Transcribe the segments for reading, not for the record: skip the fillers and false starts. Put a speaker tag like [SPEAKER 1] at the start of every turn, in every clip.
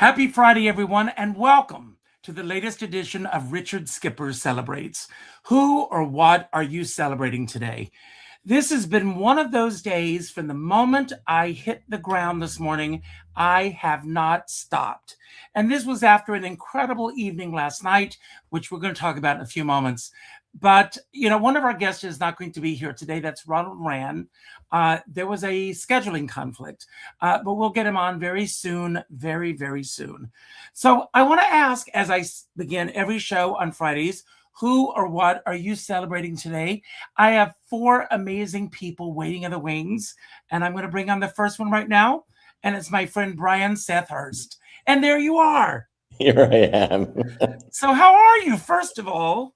[SPEAKER 1] Happy Friday, everyone, and welcome to the latest edition of Richard Skipper Celebrates. Who or what are you celebrating today? This has been one of those days from the moment I hit the ground this morning, I have not stopped. And this was after an incredible evening last night, which we're going to talk about in a few moments. But, one of our guests is not going to be here today. That's Ronald Rand. There was a scheduling conflict, but we'll get him on very soon, very, very soon. So I want to ask, as I begin every show on Fridays, who or what are you celebrating today? I have four amazing people waiting in the wings, and I'm going to bring on the first one right now, and it's my friend Brian Sethurst. And there you are.
[SPEAKER 2] Here I am.
[SPEAKER 1] So how are you, first of all?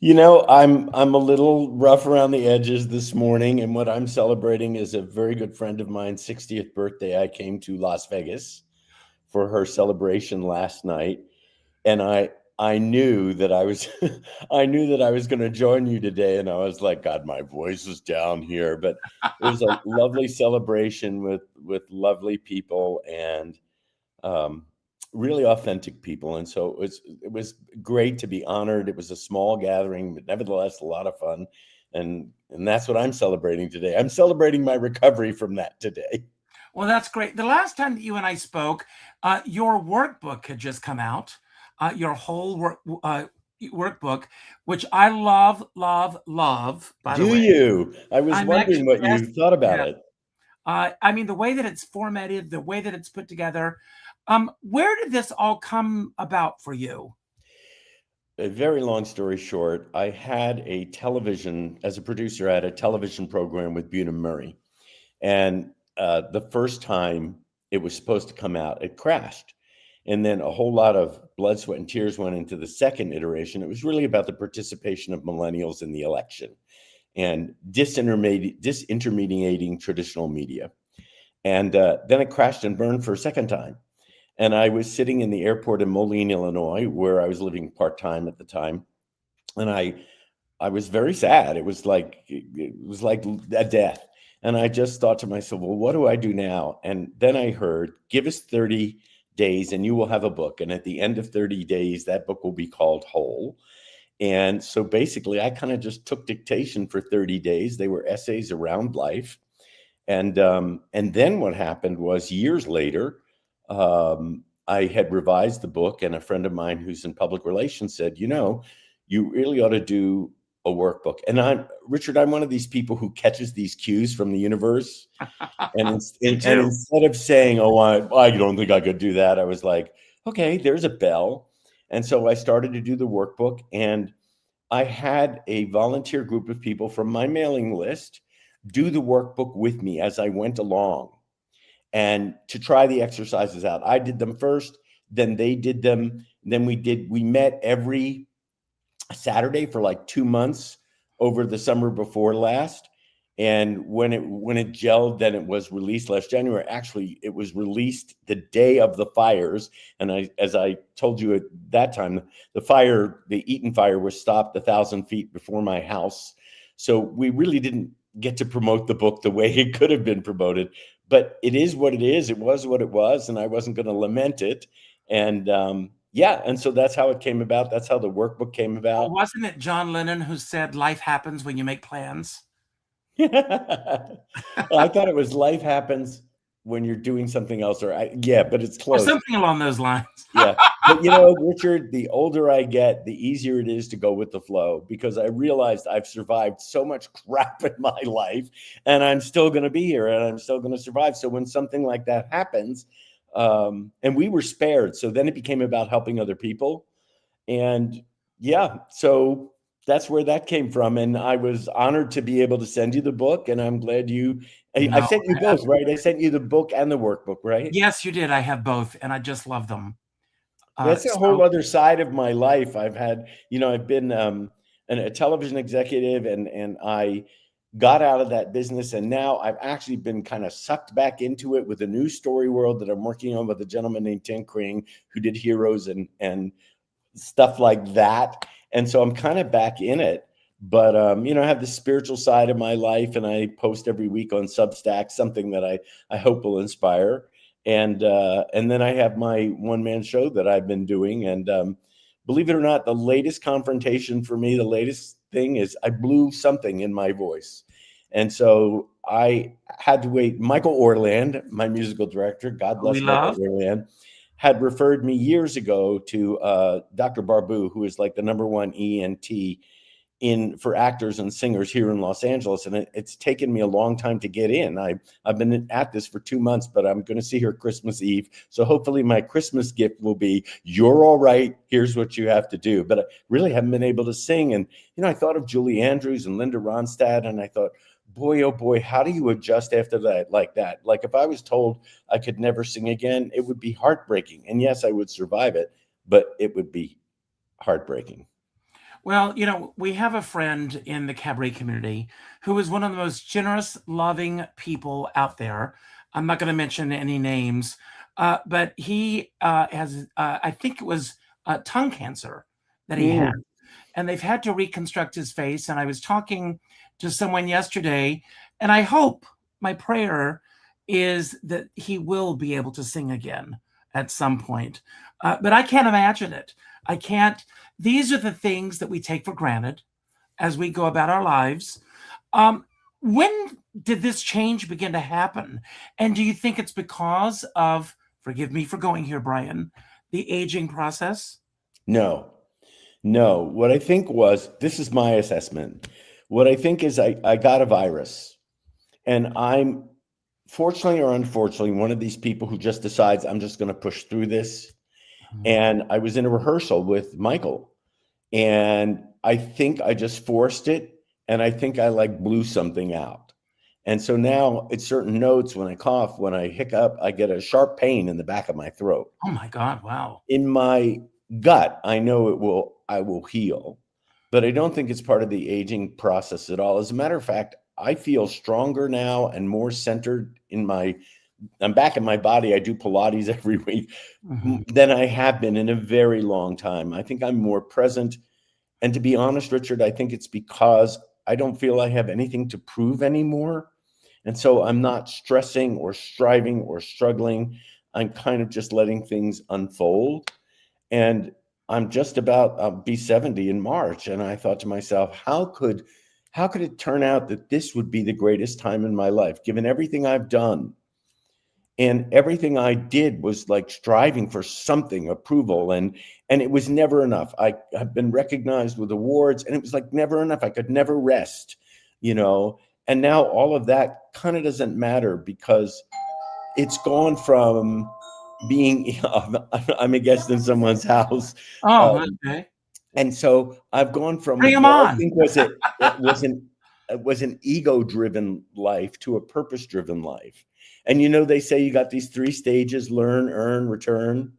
[SPEAKER 2] I'm a little rough around the edges this morning, and what I'm celebrating is a very good friend of mine's 60th birthday. I came to Las Vegas for her celebration last night, and I knew that I was I knew that I was going to join you today, and I was like, God, my voice is down here, but it was a lovely celebration with lovely people and really authentic people. And so it was great to be honored. It was a small gathering, but nevertheless, a lot of fun. And that's what I'm celebrating today. I'm celebrating my recovery from that today.
[SPEAKER 1] Well, that's great. The last time that you and I spoke, your workbook had just come out, your whole workbook, which I love, love, love, by the way.
[SPEAKER 2] Do you? I was wondering what you thought about it.
[SPEAKER 1] I mean, the way that it's formatted, the way that it's put together. Where did this all come about for you?
[SPEAKER 2] A very long story short, I had a television, as a producer, I had a television program with Buna Murray. And the first time it was supposed to come out, it crashed. And then a whole lot of blood, sweat, and tears went into the second iteration. It was really about the participation of millennials in the election and disintermediating traditional media. And then it crashed and burned for a second time. And I was sitting in the airport in Moline, Illinois, where I was living part-time at the time. And I was very sad. It was like a death. And I just thought to myself, well, what do I do now? And then I heard, give us 30 days and you will have a book. And at the end of 30 days, that book will be called Whole. And so basically, I kind of just took dictation for 30 days. They were essays around life. And then what happened was years later, I had revised the book, and a friend of mine who's in public relations said, you really ought to do a workbook. And Richard, I'm one of these people who catches these cues from the universe. And instead of saying, oh, I don't think I could do that, I was like, okay, there's a bell. And so I started to do the workbook, and I had a volunteer group of people from my mailing list do the workbook with me as I went along, and to try the exercises out. I did them first, then they did them. Then we met every Saturday for like 2 months over the summer before last. And when it gelled, then it was released last January. Actually, it was released the day of the fires. And as I told you at that time, the Eaton fire was stopped 1,000 feet before my house. So we really didn't get to promote the book the way it could have been promoted. But it is what it is. It was what it was, and I wasn't going to lament it. And and so that's how it came about. That's how the workbook came about.
[SPEAKER 1] Well, wasn't it John Lennon who said, life happens when you make plans?
[SPEAKER 2] I thought it was life happens when you're doing something else, but it's close.
[SPEAKER 1] Or something along those lines.
[SPEAKER 2] Yeah. But Richard, the older I get, the easier it is to go with the flow, because I realized I've survived so much crap in my life, and I'm still going to be here, and I'm still going to survive. So when something like that happens, and we were spared, so then it became about helping other people. And so that's where that came from. And I was honored to be able to send you the book, and I'm glad I sent you both, right? I sent you the book and the workbook, right?
[SPEAKER 1] Yes, you did. I have both, and I just love them.
[SPEAKER 2] That's a whole other side of my life. I've had, I've been a television executive, and I got out of that business. And now I've actually been kind of sucked back into it with a new story world that I'm working on with a gentleman named Tim Kring, who did Heroes and stuff like that. And so I'm kind of back in it. But, I have the spiritual side of my life, and I post every week on Substack, something that I hope will inspire. And then I have my one-man show that I've been doing. And believe it or not, the latest confrontation for me, the latest thing is I blew something in my voice. And so I had to wait. Michael Orland, my musical director, God bless
[SPEAKER 1] We
[SPEAKER 2] Michael
[SPEAKER 1] love.
[SPEAKER 2] Orland, had referred me years ago to Dr. Barbu, who is like the #1 ENT for actors and singers here in Los Angeles. And it's taken me a long time to get in. I've been at this for 2 months, but I'm going to see her Christmas Eve. So hopefully my Christmas gift will be, you're all right, here's what you have to do. But I really haven't been able to sing. And, I thought of Julie Andrews and Linda Ronstadt, and I thought, boy, oh boy, how do you adjust after that like that? Like if I was told I could never sing again, it would be heartbreaking. And yes, I would survive it, but it would be heartbreaking.
[SPEAKER 1] Well, we have a friend in the cabaret community who is one of the most generous, loving people out there. I'm not going to mention any names, but he has, I think it was tongue cancer that he had. And they've had to reconstruct his face. And I was talking to someone yesterday, and I hope, my prayer is that he will be able to sing again at some point. But I can't imagine it. I can't. These are the things that we take for granted as we go about our lives. When did this change begin to happen? And do you think it's because of, forgive me for going here, Brian, the aging process?
[SPEAKER 2] No. What I think was, this is my assessment. What I think is I got a virus, and I'm fortunately or unfortunately one of these people who just decides I'm just going to push through this. And I was in a rehearsal with Michael, and I think I just forced it, and I think I blew something out. And so now at certain notes, when I cough, when I hiccup, I get a sharp pain in the back of my throat.
[SPEAKER 1] Oh my God, wow.
[SPEAKER 2] In my gut, I know I will heal, but I don't think it's part of the aging process at all. As a matter of fact, I feel stronger now and more centered I'm back in my body. I do Pilates every week than I have been in a very long time. I think I'm more present. And to be honest, Richard, I think it's because I don't feel I have anything to prove anymore. And so I'm not stressing or striving or struggling. I'm kind of just letting things unfold. And I'm just about, I'll be 70 in March. And I thought to myself, how could it turn out that this would be the greatest time in my life, given everything I've done? And everything I did was like striving for something, approval, and it was never enough. I have been recognized with awards, and it was like never enough. I could never rest, and now all of that kind of doesn't matter because it's gone from being, I'm a guest in someone's house.
[SPEAKER 1] Oh, okay.
[SPEAKER 2] And so I've gone from
[SPEAKER 1] Bring 'em
[SPEAKER 2] what I
[SPEAKER 1] on.
[SPEAKER 2] think was an ego-driven life to a purpose-driven life. And they say you got these 3 stages: learn, earn, return.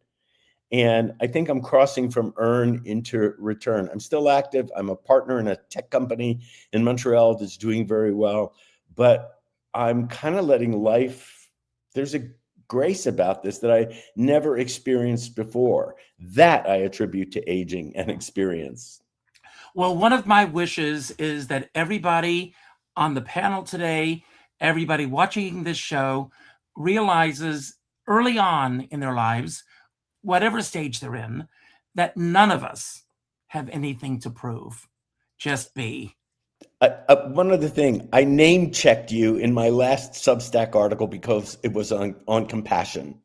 [SPEAKER 2] And I think I'm crossing from earn into return. I'm still active. I'm a partner in a tech company in Montreal that's doing very well, but I'm kind of letting life, there's a grace about this that I never experienced before. That I attribute to aging and experience.
[SPEAKER 1] Well, one of my wishes is that everybody on the panel today, everybody watching this show, realizes early on in their lives, whatever stage they're in, that none of us have anything to prove. Just be.
[SPEAKER 2] One other thing, I name checked you in my last Substack article because it was on compassion.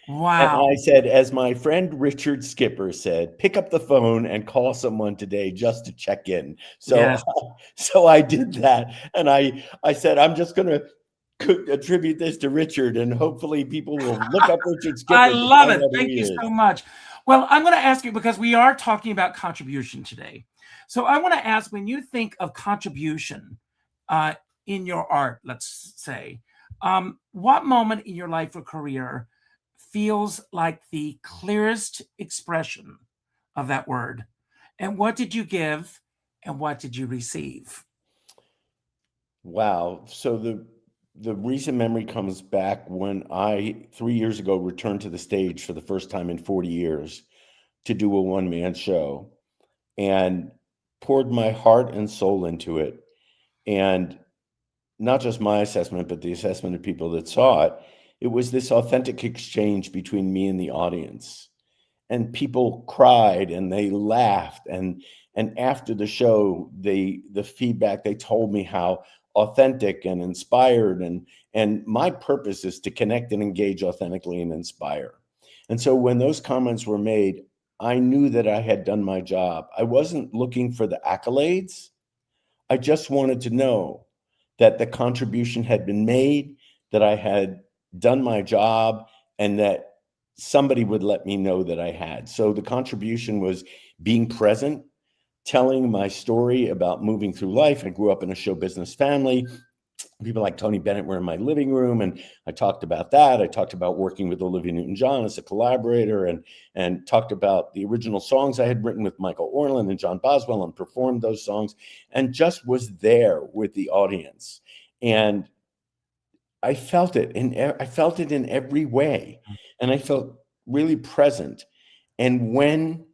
[SPEAKER 1] Wow.
[SPEAKER 2] And I said, as my friend Richard Skipper said, pick up the phone and call someone today just to check in. So,
[SPEAKER 1] Yes.
[SPEAKER 2] So I did that. And I said, I'm just going to attribute this to Richard, and hopefully people will look up Richard Skipper.
[SPEAKER 1] I love it. Thank you so much. Well, I'm going to ask you, because we are talking about contribution today. So I want to ask, when you think of contribution in your art, let's say, what moment in your life or career feels like the clearest expression of that word? And what did you give and what did you receive?
[SPEAKER 2] Wow. So the recent memory comes back when I, 3 years ago, returned to the stage for the first time in 40 years to do a one-man show and poured my heart and soul into it. And not just my assessment, but the assessment of people that saw it. it was this authentic exchange between me and the audience. And people cried and they laughed. And after the show, the feedback, they told me how authentic and inspired. And my purpose is to connect and engage authentically and inspire. And so when those comments were made, I knew that I had done my job. I wasn't looking for the accolades. I just wanted to know that the contribution had been made, that I had done my job, and that somebody would let me know that I had. So the contribution was being present, telling my story about moving through life. I grew up in a show business family. People like Tony Bennett were in my living room, and I talked about that. I talked about working with Olivia Newton-John as a collaborator, and talked about the original songs I had written with Michael Orland and John Boswell, and performed those songs, and just was there with the audience. And I felt it in every way, and I felt really present. And when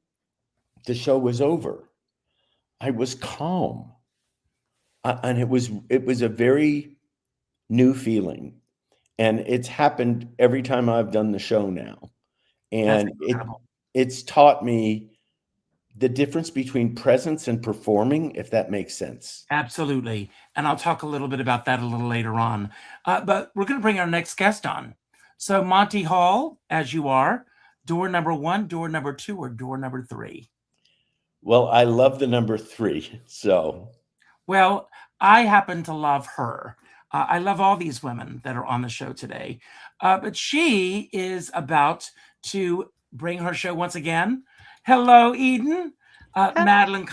[SPEAKER 2] the show was over, I was calm, and it was a very new feeling, and it's happened every time I've done the show now, and it's taught me the difference between presence and performing, if that makes sense.
[SPEAKER 1] Absolutely. And I'll talk a little bit about that a little later on. But we're going to bring our next guest on. So Monty Hall, as you are, door number 1, door number 2, or door number 3?
[SPEAKER 2] Well, I love the number 3. So.
[SPEAKER 1] Well, I happen to love her. I love all these women that are on the show today. But she is about to bring her show once again. Hello, Eden, Madeline,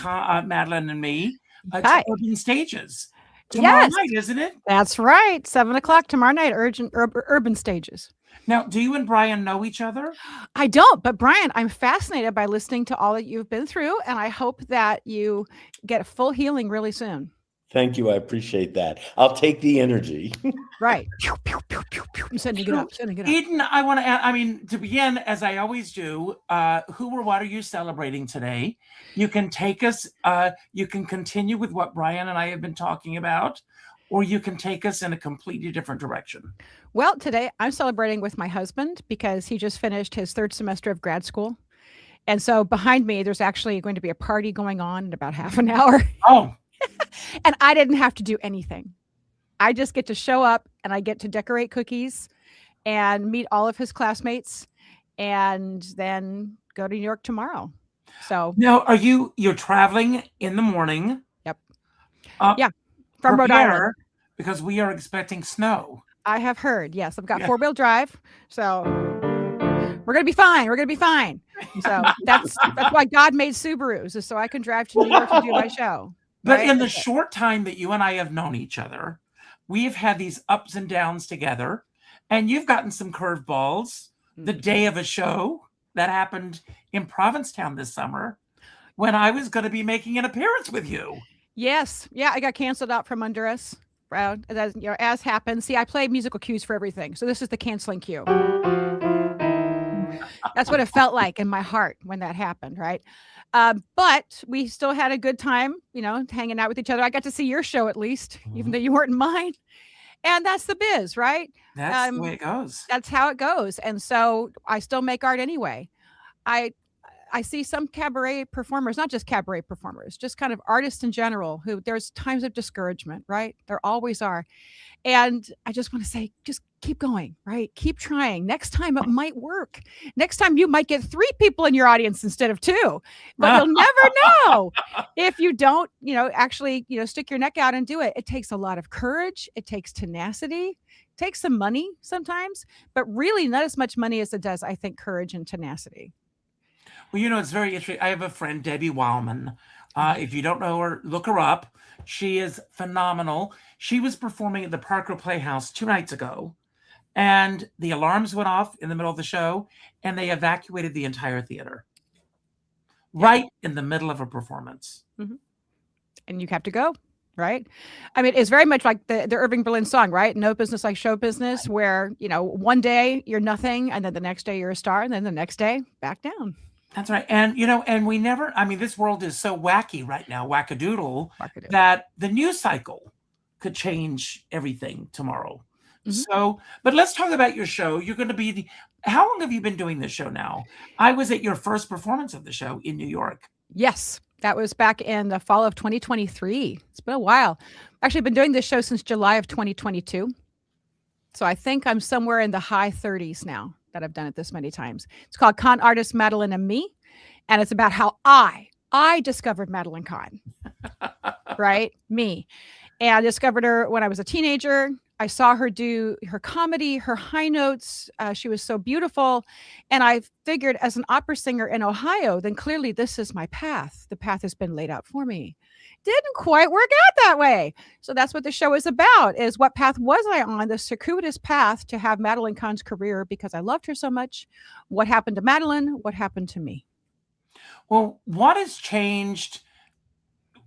[SPEAKER 1] and me, to Urban Stages. Tomorrow night, isn't it?
[SPEAKER 3] That's right. 7:00 tomorrow night, Urban Stages.
[SPEAKER 1] Now, do you and Brian know each other?
[SPEAKER 3] I don't, but Brian, I'm fascinated by listening to all that you've been through, and I hope that you get a full healing really soon.
[SPEAKER 2] Thank you. I appreciate that. I'll take the energy.
[SPEAKER 3] Right. I'm sending it up.
[SPEAKER 1] Eden, I want to to begin, as I always do, who or what are you celebrating today? You can take us, you can continue with what Brian and I have been talking about, or you can take us in a completely different direction.
[SPEAKER 3] Well, today I'm celebrating with my husband because he just finished his 3rd semester of grad school. And so behind me, there's actually going to be a party going on in about half an hour.
[SPEAKER 1] Oh.
[SPEAKER 3] And I didn't have to do anything. I just get to show up and I get to decorate cookies and meet all of his classmates and then go to New York tomorrow. So
[SPEAKER 1] now you're traveling in the morning?
[SPEAKER 3] Yep. Yeah. From Rhode Island.
[SPEAKER 1] Because we are expecting snow.
[SPEAKER 3] I have heard. Yes. I've got 4-wheel drive. So we're going to be fine. We're going to be fine. So that's why God made Subarus, is so I can drive to New York to do my show.
[SPEAKER 1] But in the short time that you and I have known each other, we've had these ups and downs together, and you've gotten some curveballs. The day of a show that happened in Provincetown this summer when I was going to be making an appearance with you.
[SPEAKER 3] Yes. Yeah, I got canceled out from under us. As happens. See, I play musical cues for everything. So this is the canceling cue. That's what it felt like in my heart when that happened, right? But we still had a good time, hanging out with each other. I got to see your show at least, even though you weren't in mine. And that's the biz, right?
[SPEAKER 1] That's the way it goes.
[SPEAKER 3] That's how it goes. And so I still make art anyway. I see some cabaret performers, not just cabaret performers, just kind of artists in general, who there's times of discouragement, right? There always are. And I just want to say, just keep going, right? Keep trying. Next time it might work. Next time you might get 3 people in your audience instead of 2, but you'll never know if you don't, actually, stick your neck out and do it. It takes a lot of courage. It takes tenacity. It takes some money sometimes, but really not as much money as it does, I think, courage and tenacity.
[SPEAKER 1] Well, it's very interesting. I have a friend, Debbie Wildman. If you don't know her, look her up. She is phenomenal. She was performing at the Parker Playhouse 2 nights ago, and the alarms went off in the middle of the show, and they evacuated the entire theater right in the middle of a performance.
[SPEAKER 3] Mm-hmm. And you have to go, right? I mean, it's very much like the Irving Berlin song, right? No business like show business, where, one day you're nothing, and then the next day you're a star, and then the next day back down.
[SPEAKER 1] That's right. And, and we never, this world is so wacky right now, wackadoodle, that the news cycle could change everything tomorrow. So, but let's talk about your show. You're going to be how long have you been doing this show now? I was at your first performance of the show in New York.
[SPEAKER 3] Yes, that was back in the fall of 2023. It's been a while. Actually, been doing this show since July of 2022. So I think I'm somewhere in the high 30s now that I've done it this many times. It's called Kahn Artist, Madeline and Me. And it's about how I discovered Madeline Kahn, right? Me. And I discovered her when I was a teenager. I saw her do her comedy, her high notes. She was so beautiful. And I figured as an opera singer in Ohio, then clearly this is my path. The path has been laid out for me. Didn't quite work out that way. So that's what the show is about, is what path was I on, the circuitous path to have Madeline Kahn's career because I loved her so much. What happened to Madeline? What happened to me?
[SPEAKER 1] Well, what has changed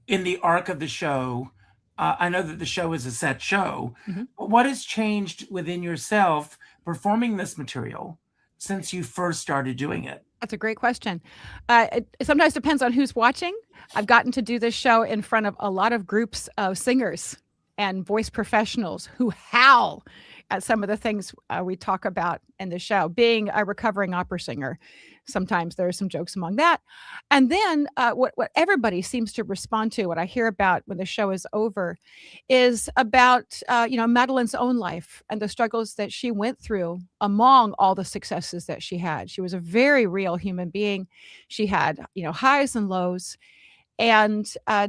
[SPEAKER 1] in the arc of the show? I know that the show is a set show, but what has changed within yourself performing this material since you first started doing it?
[SPEAKER 3] That's a great question. It sometimes depends on who's watching. I've gotten to do this show in front of a lot of groups of singers and voice professionals who howl at some of the things we talk about in the show. Being a recovering opera singer, sometimes there are some jokes among that. And then what everybody seems to respond to, what I hear about when the show is over, is about Madeline's own life and the struggles that she went through among all the successes that she had. She was a very real human being. She had highs and lows. And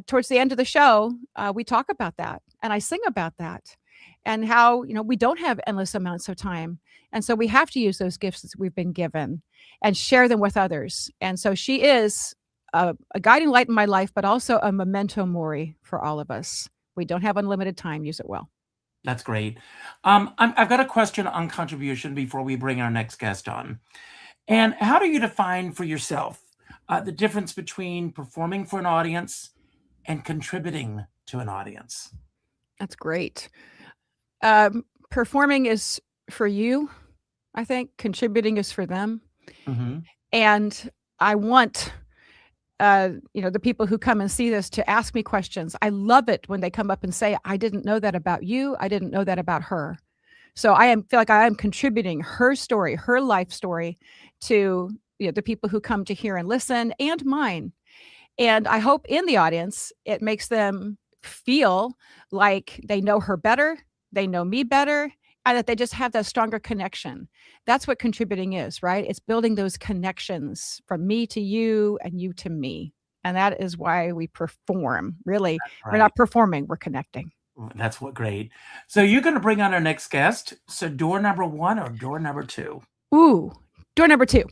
[SPEAKER 3] towards the end of the show, we talk about that, and I sing about that, and how we don't have endless amounts of time, and so we have to use those gifts that we've been given and share them with others. And so she is a guiding light in my life, but also a memento mori for all of us. We don't have unlimited time. Use it well.
[SPEAKER 1] That's great. I've got a question on contribution before we bring our next guest on. And how do you define for yourself the difference between performing for an audience and contributing to an audience?
[SPEAKER 3] That's great. Performing is for you, I think. Contributing is for them. And I want the people who come and see this to ask me questions. I love it when they come up and say, I didn't know that about you. I didn't know that about her. So feel like I am contributing her story, her life story to the people who come to hear and listen, and mine. And I hope in the audience, it makes them feel like they know her better, they know me better, and that they just have that stronger connection. That's what contributing is, right? It's building those connections from me to you and you to me. And that is why we perform. Really,
[SPEAKER 1] right.
[SPEAKER 3] We're not performing, we're connecting.
[SPEAKER 1] That's what great. So you're going to bring on our next guest. So door number 1 or door number 2?
[SPEAKER 3] Ooh, door number 2.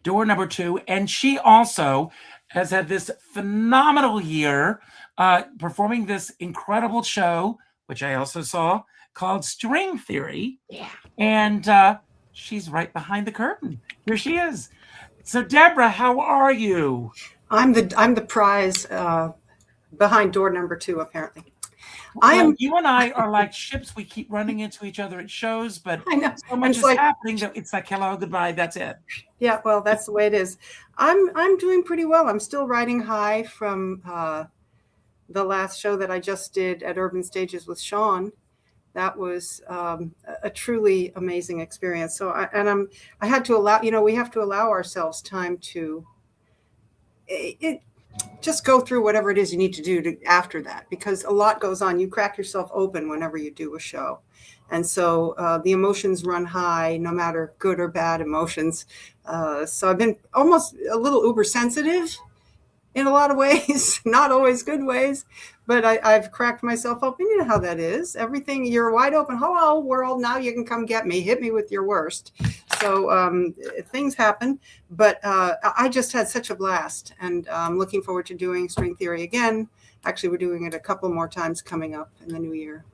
[SPEAKER 1] Door number 2. And she also has had this phenomenal year performing this incredible show, which I also saw, called String Theory.
[SPEAKER 3] Yeah.
[SPEAKER 1] And she's right behind the curtain. Here she is. So Deborah, how are you?
[SPEAKER 4] I'm the prize behind door number 2, apparently.
[SPEAKER 1] You and I are like ships. We keep running into each other at shows, but
[SPEAKER 4] I know.
[SPEAKER 1] so much is happening that it's like hello, goodbye, that's it.
[SPEAKER 4] Yeah, well, that's the way it is. I'm doing pretty well. I'm still riding high from the last show that I just did at Urban Stages with Sean. That was a truly amazing experience. So I had to allow, we have to allow ourselves time to just go through whatever it is you need to do after that, because a lot goes on. You crack yourself open whenever you do a show. And so the emotions run high, no matter good or bad emotions. So I've been almost a little uber sensitive in a lot of ways, not always good ways, but I've cracked myself open. You know how that is. Everything, you're wide open. Hello, world. Now you can come get me. Hit me with your worst. So things happen, but I just had such a blast, and I'm looking forward to doing String Theory again. Actually, we're doing it a couple more times coming up in the new year.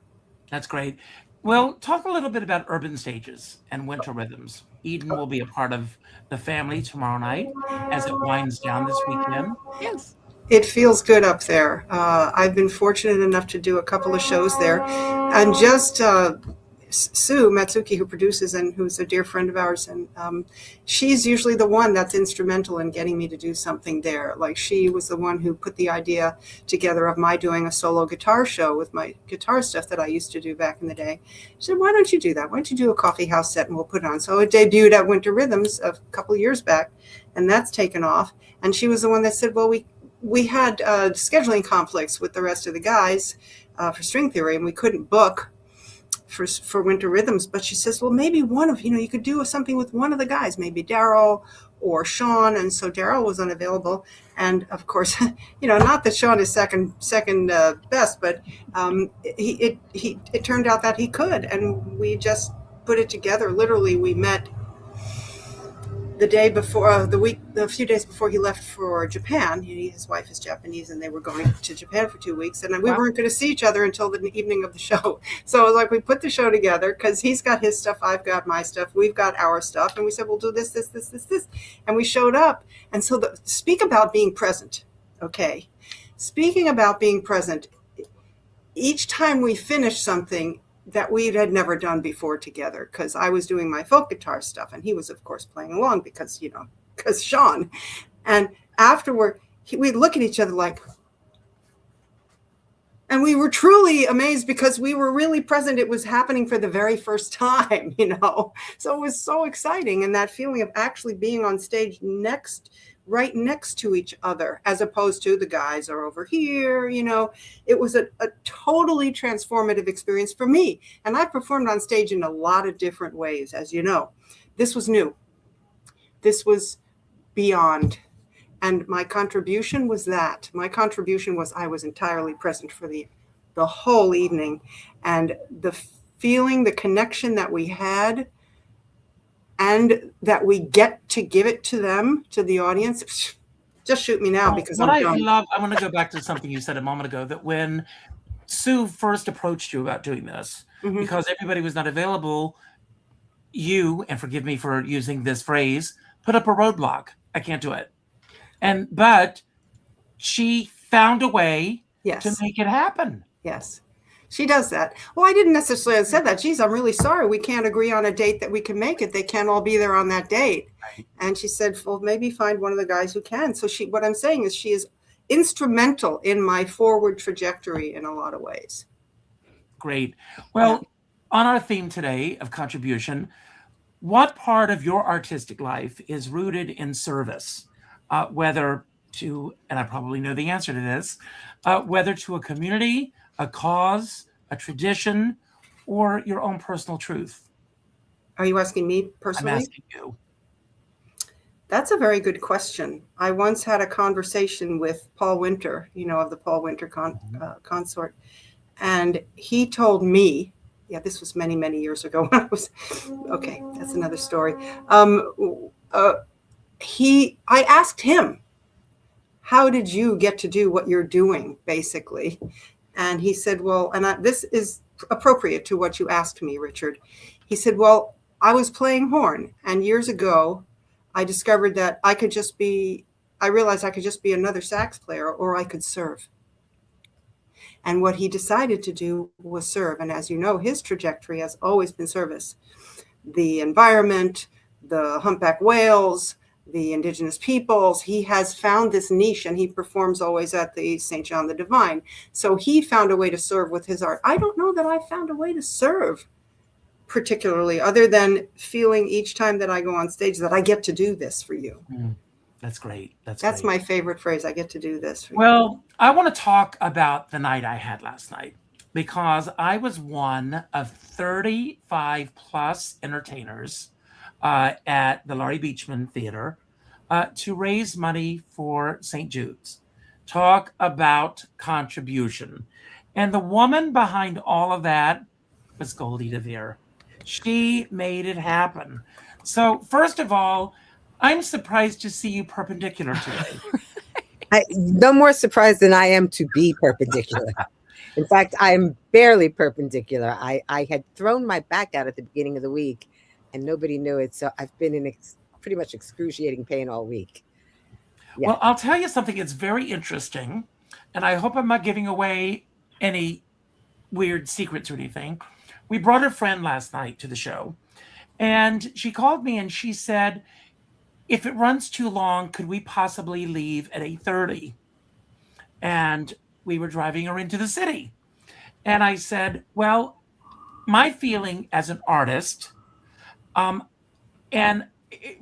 [SPEAKER 1] That's great. Well, talk a little bit about Urban Stages and Winter Rhythms. Eden will be a part of the family tomorrow night as it winds down this weekend.
[SPEAKER 3] Yes.
[SPEAKER 4] It feels good up there. I've been fortunate enough to do a couple of shows there, and just Sue Matsuki, who produces and who's a dear friend of ours, and she's usually the one that's instrumental in getting me to do something there. Like, she was the one who put the idea together of my doing a solo guitar show with my guitar stuff that I used to do back in the day. She said, why don't you do that? Why don't you do a coffee house set and we'll put it on? So it debuted at Winter Rhythms a couple of years back, and that's taken off. And she was the one that said, well, we had scheduling conflicts with the rest of the guys for string theory, and we couldn't book for Winter Rhythms, but she says, well, maybe one of, you could do something with one of the guys, maybe Daryl or Sean. And so Daryl was unavailable. And of course, not that Sean is second best, but it turned out that he could. And we just put it together. Literally, we met the day before, a few days before he left for Japan. His wife is Japanese, and they were going to Japan for 2 weeks, and we weren't going to see each other until the evening of the show. So it was like, we put the show together because he's got his stuff, I've got my stuff, we've got our stuff, and we said, we'll do this, and we showed up. And so speak about being present. Okay, speaking about being present, each time we finished something that we had never done before together, because I was doing my folk guitar stuff and he was, of course, playing along because Sean. And afterward, we'd look at each other like, and we were truly amazed because we were really present. It was happening for the very first time, So it was so exciting. And that feeling of actually being on stage right next to each other, as opposed to the guys are over here, it was a totally transformative experience for me. And I performed on stage in a lot of different ways, as you know. This was new. This was beyond. And my contribution was that. My contribution was I was entirely present for the whole evening. And the feeling, the connection that we had, and that we get to give it to them, to the audience. Just shoot me now, because I'm done.
[SPEAKER 1] I want to go back to something you said a moment ago, that when Sue first approached you about doing this, because everybody was not available, you, and forgive me for using this phrase, put up a roadblock. I can't do it. But she found a way to make it happen.
[SPEAKER 4] Yes. She does that. Well, I didn't necessarily say that. Geez, I'm really sorry. We can't agree on a date that we can make it. They can't all be there on that date. Right. And she said, well, maybe find one of the guys who can. So what I'm saying is she is instrumental in my forward trajectory in a lot of ways.
[SPEAKER 1] Great. Well, on our theme today of contribution, what part of your artistic life is rooted in service, whether to, and I probably know the answer to this, whether to a community, a cause, a tradition, or your own personal truth?
[SPEAKER 4] Are you asking me personally?
[SPEAKER 1] I'm asking you.
[SPEAKER 4] That's a very good question. I once had a conversation with Paul Winter, of the Paul Winter consort. And he told me, this was many, many years ago when I was, okay, that's another story. I asked him, how did you get to do what you're doing, basically? And he said, well, this is appropriate to what you asked me, Richard. He said, well, I was playing horn, and years ago, I discovered that I realized I could just be another sax player, or I could serve. And what he decided to do was serve. And as you know, his trajectory has always been service. The environment, the humpback whales, the indigenous peoples, he has found this niche, and he performs always at the St. John the Divine. So he found a way to serve with his art. I don't know that I found a way to serve particularly, other than feeling each time that I go on stage that I get to do this for you.
[SPEAKER 1] That's great. That's great.
[SPEAKER 4] My favorite phrase. I get to do this for you.
[SPEAKER 1] Well, I want to talk about the night I had last night, because I was one of 35 plus entertainers at the Laurie Beachman Theater to raise money for St. Jude's. Talk about contribution. And the woman behind all of that was Goldie DeVere. She made it happen. So first of all, I'm surprised to see you perpendicular today.
[SPEAKER 5] No more surprised than I am to be perpendicular. In fact, I'm barely perpendicular. I had thrown my back out at the beginning of the week, and nobody knew it. So I've been in pretty much excruciating pain all week.
[SPEAKER 1] Yeah. Well, I'll tell you something that's very interesting, and I hope I'm not giving away any weird secrets or anything, We brought a friend last night to the show, and she called me and she said, if it runs too long, could we possibly leave at 8:30? And we were driving her into the city. And I said, well, my feeling as an artist, and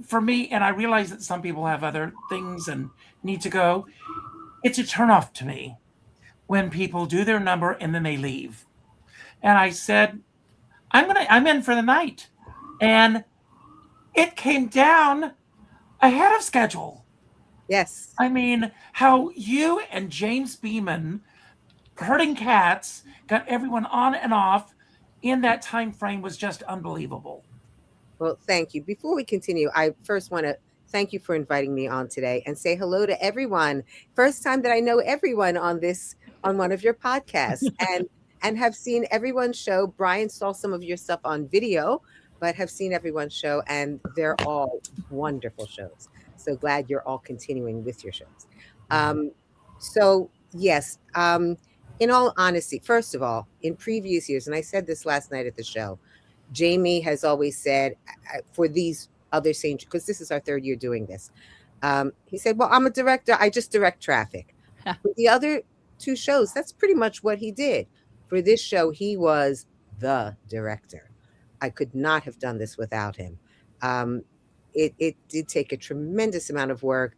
[SPEAKER 1] for me, and I realize that some people have other things and need to go, it's a turnoff to me when people do their number and then they leave. And I said, I'm in for the night. And it came down ahead of schedule.
[SPEAKER 5] Yes.
[SPEAKER 1] I mean, how you and James Beeman, Herding Cats, got everyone on and off in that time frame was just unbelievable.
[SPEAKER 5] Well, thank you. Before we continue, I first want to thank you for inviting me on today and say hello to everyone. First time that I know everyone on one of your podcasts and have seen everyone's show. Brian saw some of your stuff on video, but have seen everyone's show, and they're all wonderful shows. So glad you're all continuing with your shows. So yes, in all honesty, first of all, in previous years, and I said this last night at the show, Jamie has always said for these other St. because this is our third year doing this. He said, well, I'm a director. I just direct traffic. For the other two shows, that's pretty much what he did. For this show, he was the director. I could not have done this without him. It did take a tremendous amount of work.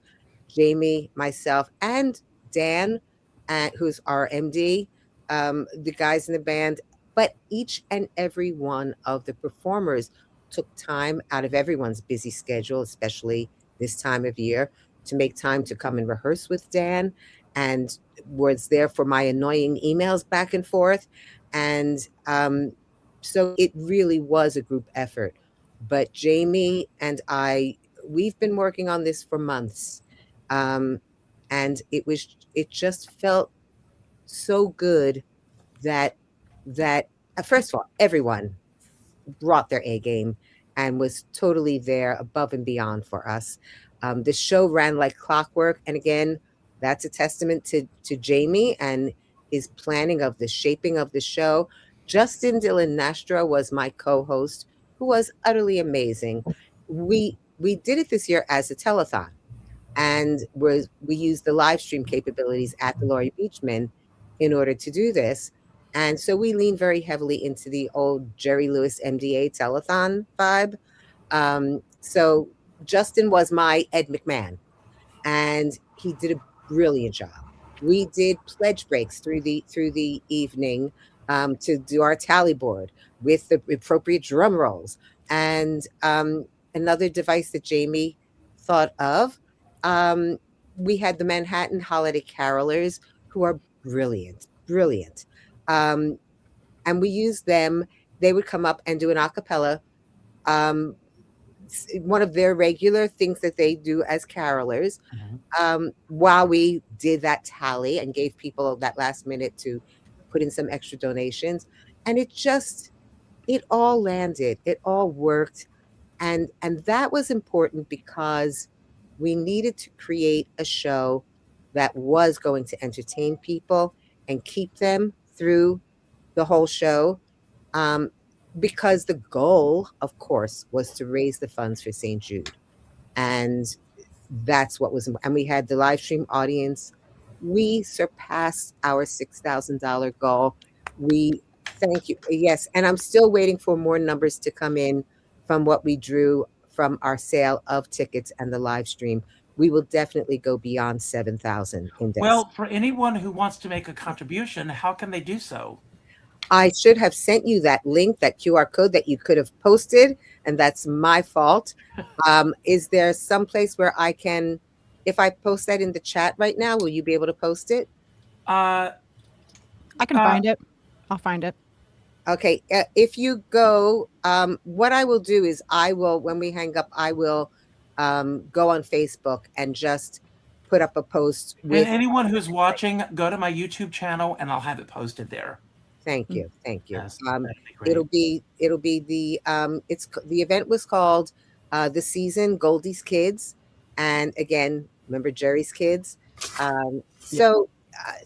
[SPEAKER 5] Jamie, myself, and Dan, who's our MD, the guys in the band, but each and every one of the performers took time out of everyone's busy schedule, especially this time of year, to make time to come and rehearse with Dan, and was there for my annoying emails back and forth. And so it really was a group effort. But Jamie and we've been working on this for months. And it just felt so good that first of all, everyone brought their A game and was totally there above and beyond for us. The show ran like clockwork. And again, that's a testament to Jamie and his planning of the shaping of the show. Justin Dylan Nastra was my co-host, who was utterly amazing. We did it this year as a telethon, and we used the live stream capabilities at the Laurie Beachman in order to do this. And so we leaned very heavily into the old Jerry Lewis MDA telethon vibe. So Justin was my Ed McMahon, and he did a brilliant job. We did pledge breaks through the evening to do our tally board with the appropriate drum rolls. And another device that Jamie thought of, we had the Manhattan Holiday Carolers, who are brilliant. And we used them. They would come up and do an a cappella, one of their regular things that they do as carolers, while we did that tally and gave people that last minute to put in some extra donations. And it all landed. It all worked. And that was important because we needed to create a show that was going to entertain people and keep them through the whole show, because the goal, of course, was to raise the funds for St. Jude. And that's what was, and we had the live stream audience. We surpassed our $6,000 goal. We thank you. Yes. And I'm still waiting for more numbers to come in from what we drew from our sale of tickets and the live stream. We will definitely go beyond 7,000 index.
[SPEAKER 1] Well, for anyone who wants to make a contribution, how can they do so?
[SPEAKER 5] I should have sent you that link, that QR code that you could have posted, and that's my fault. Is there some place where I can, if I post that in the chat right now, will you be able to post it?
[SPEAKER 3] I can find it. I'll find it.
[SPEAKER 5] Okay. If you go, what I will do is when we hang up, I will go on Facebook and just put up a post.
[SPEAKER 1] And anyone who's watching, go to my YouTube channel and I'll have it posted there.
[SPEAKER 5] Thank you. Thank you.
[SPEAKER 1] Yes,
[SPEAKER 5] it'll be the the event was called The Season Goldie's Kids. And again, remember Jerry's Kids. So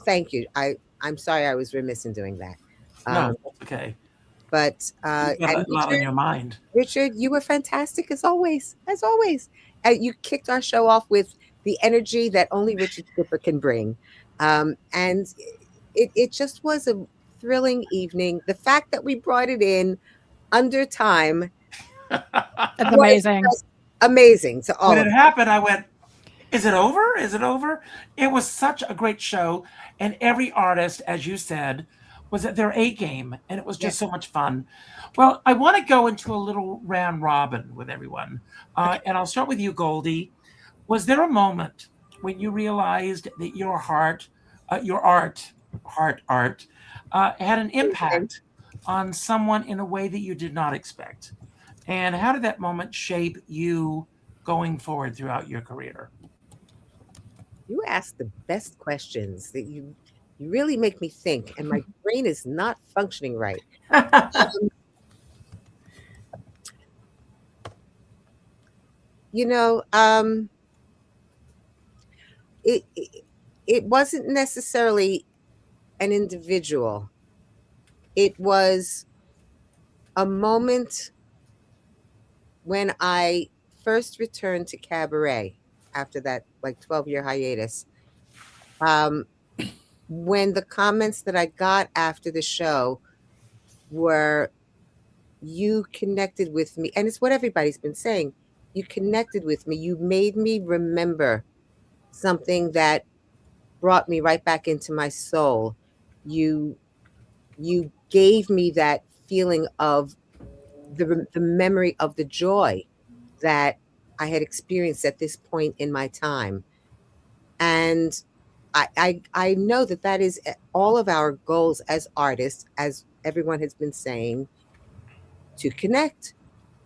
[SPEAKER 5] thank you. I'm sorry I was remiss in doing that.
[SPEAKER 1] No, okay.
[SPEAKER 5] But
[SPEAKER 1] You've got
[SPEAKER 5] and
[SPEAKER 1] a lot on your mind.
[SPEAKER 5] Richard, you were fantastic as always, as always. You kicked our show off with the energy that only Richard Skipper can bring. And it just was a thrilling evening. The fact that we brought it in under time
[SPEAKER 3] It's
[SPEAKER 5] was
[SPEAKER 3] amazing.
[SPEAKER 5] just amazing to all
[SPEAKER 1] When
[SPEAKER 5] of
[SPEAKER 1] it
[SPEAKER 5] us.
[SPEAKER 1] happened, I went, is it over? Is it over? It was such a great show. And every artist, as you said, was at their A game. And it was just so much fun. Well, I want to go into a little round robin with everyone. And I'll start with you, Goldie. Was there a moment when you realized that your art, had an impact on someone in a way that you did not expect? And how did that moment shape you going forward throughout your career?
[SPEAKER 5] You ask the best questions that you really make me think, and my brain is not functioning right. You know, it wasn't necessarily an individual. It was a moment when I first returned to Cabaret after that like 12-year hiatus. When the comments that I got after the show were, you connected with me, and it's what everybody's been saying, you connected with me, you made me remember something that brought me right back into my soul. You gave me that feeling of the memory of the joy that I had experienced at this point in my time. And I know that is all of our goals as artists, as everyone has been saying, to connect,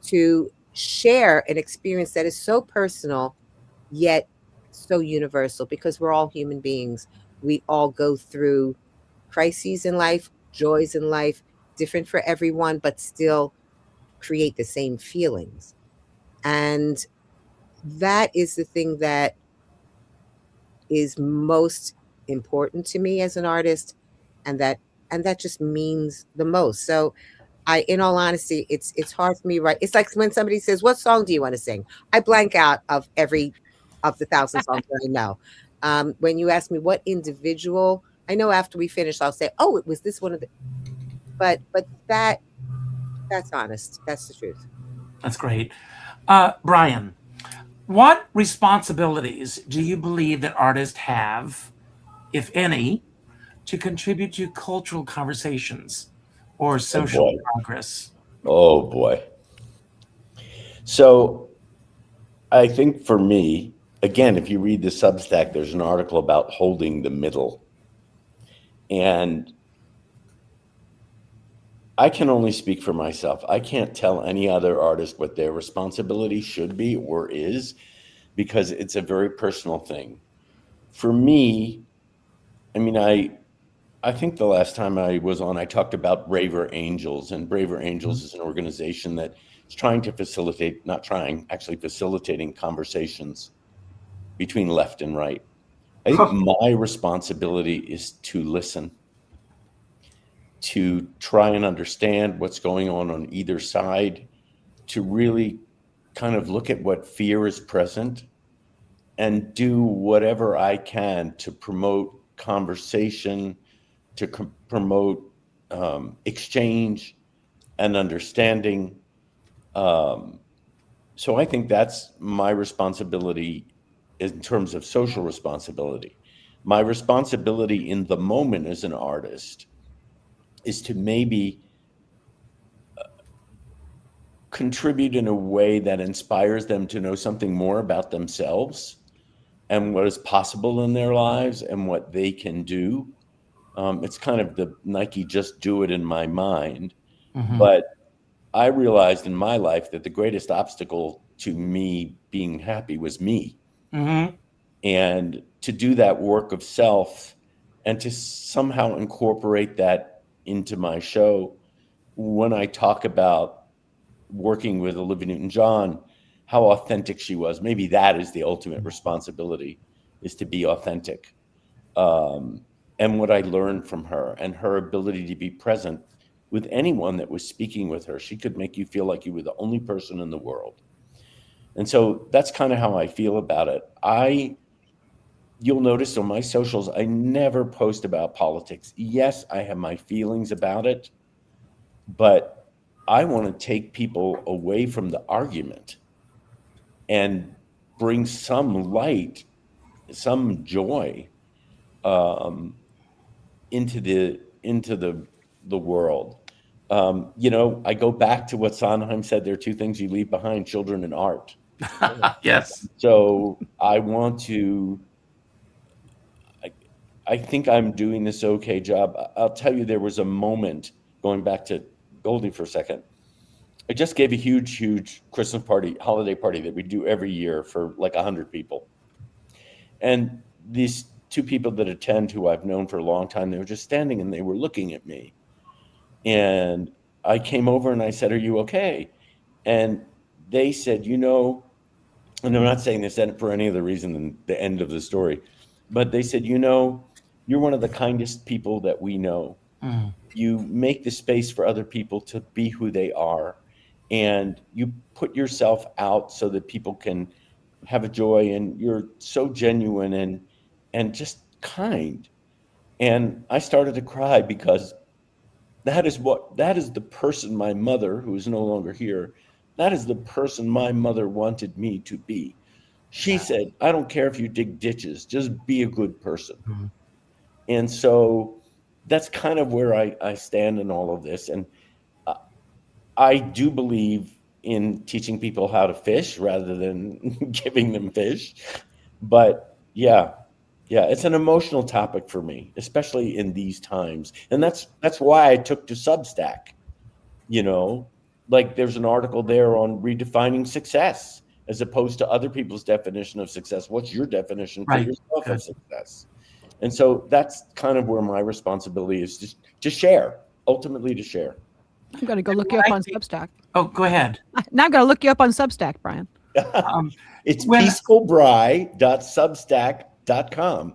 [SPEAKER 5] to share an experience that is so personal, yet so universal, because we're all human beings. We all go through crises in life, joys in life, different for everyone, but still create the same feelings. And that is the thing that is most important to me as an artist, and that just means the most. So in all honesty, it's hard for me, right? It's like when somebody says, what song do you want to sing? I blank out of every of the 1,000 songs that I know. When you ask me what individual, I know after we finish, I'll say, oh, it was this one of the, but that's honest. That's the truth.
[SPEAKER 1] That's great. Brian, what responsibilities do you believe that artists have, if any, to contribute to cultural conversations or social progress?
[SPEAKER 2] Oh boy. So I think for me, again, if you read the Substack, there's an article about holding the middle. And I can only speak for myself. I can't tell any other artist what their responsibility should be or is, because it's a very personal thing. For me, I mean, I think the last time I was on, I talked about Braver Angels, and Braver Angels is an organization that is trying to facilitate, not trying, actually facilitating conversations between left and right. I think my responsibility is to listen, to try and understand what's going on either side, to really kind of look at what fear is present and do whatever I can to promote conversation, to promote exchange and understanding. So I think that's my responsibility in terms of social responsibility. My responsibility in the moment as an artist is to maybe contribute in a way that inspires them to know something more about themselves and what is possible in their lives and what they can do. It's kind of the Nike just do it in my mind.
[SPEAKER 1] Mm-hmm.
[SPEAKER 2] But I realized in my life that the greatest obstacle to me being happy was me.
[SPEAKER 1] Mm-hmm.
[SPEAKER 2] And to do that work of self and to somehow incorporate that into my show, when I talk about working with Olivia Newton-John, how authentic she was, maybe that is the ultimate responsibility, is to be authentic. And what I learned from her and her ability to be present with anyone that was speaking with her. She could make you feel like you were the only person in the world. And so that's kind of how I feel about it. You'll notice on my socials, I never post about politics. Yes, I have my feelings about it, but I want to take people away from the argument and bring some light, some joy into the world. I go back to what Sondheim said: there are two things you leave behind, children and art.
[SPEAKER 1] Yes.
[SPEAKER 2] So I think I'm doing this okay job. I'll tell you, there was a moment, going back to Goldie for a second. I just gave a huge Christmas party, holiday party that we do every year for like 100 people. And these two people that attend, who I've known for a long time, they were just standing and they were looking at me. And I came over and I said, "Are you okay?" And they said, and I'm not saying this for any other reason than the end of the story, but they said, "You're one of the kindest people that we know. You make the space for other people to be who they are, and you put yourself out so that people can have a joy, and you're so genuine and just kind." And I started to cry, because that is the person my mother, who is no longer here, that is the person my mother wanted me to be. She said, "I don't care if you dig ditches, just be a good person." Mm-hmm. And so that's kind of where I stand in all of this. And I do believe in teaching people how to fish rather than giving them fish. But yeah, it's an emotional topic for me, especially in these times. And that's why I took to Substack. Like there's an article there on redefining success as opposed to other people's definition of success. What's your definition for yourself of success? And so that's kind of where my responsibility is, just to share, ultimately to share.
[SPEAKER 3] I'm going to go look you up on Substack.
[SPEAKER 1] Oh, go ahead.
[SPEAKER 3] Now I'm going to look you up on Substack, Brian.
[SPEAKER 2] It's peacefulbri.substack.com.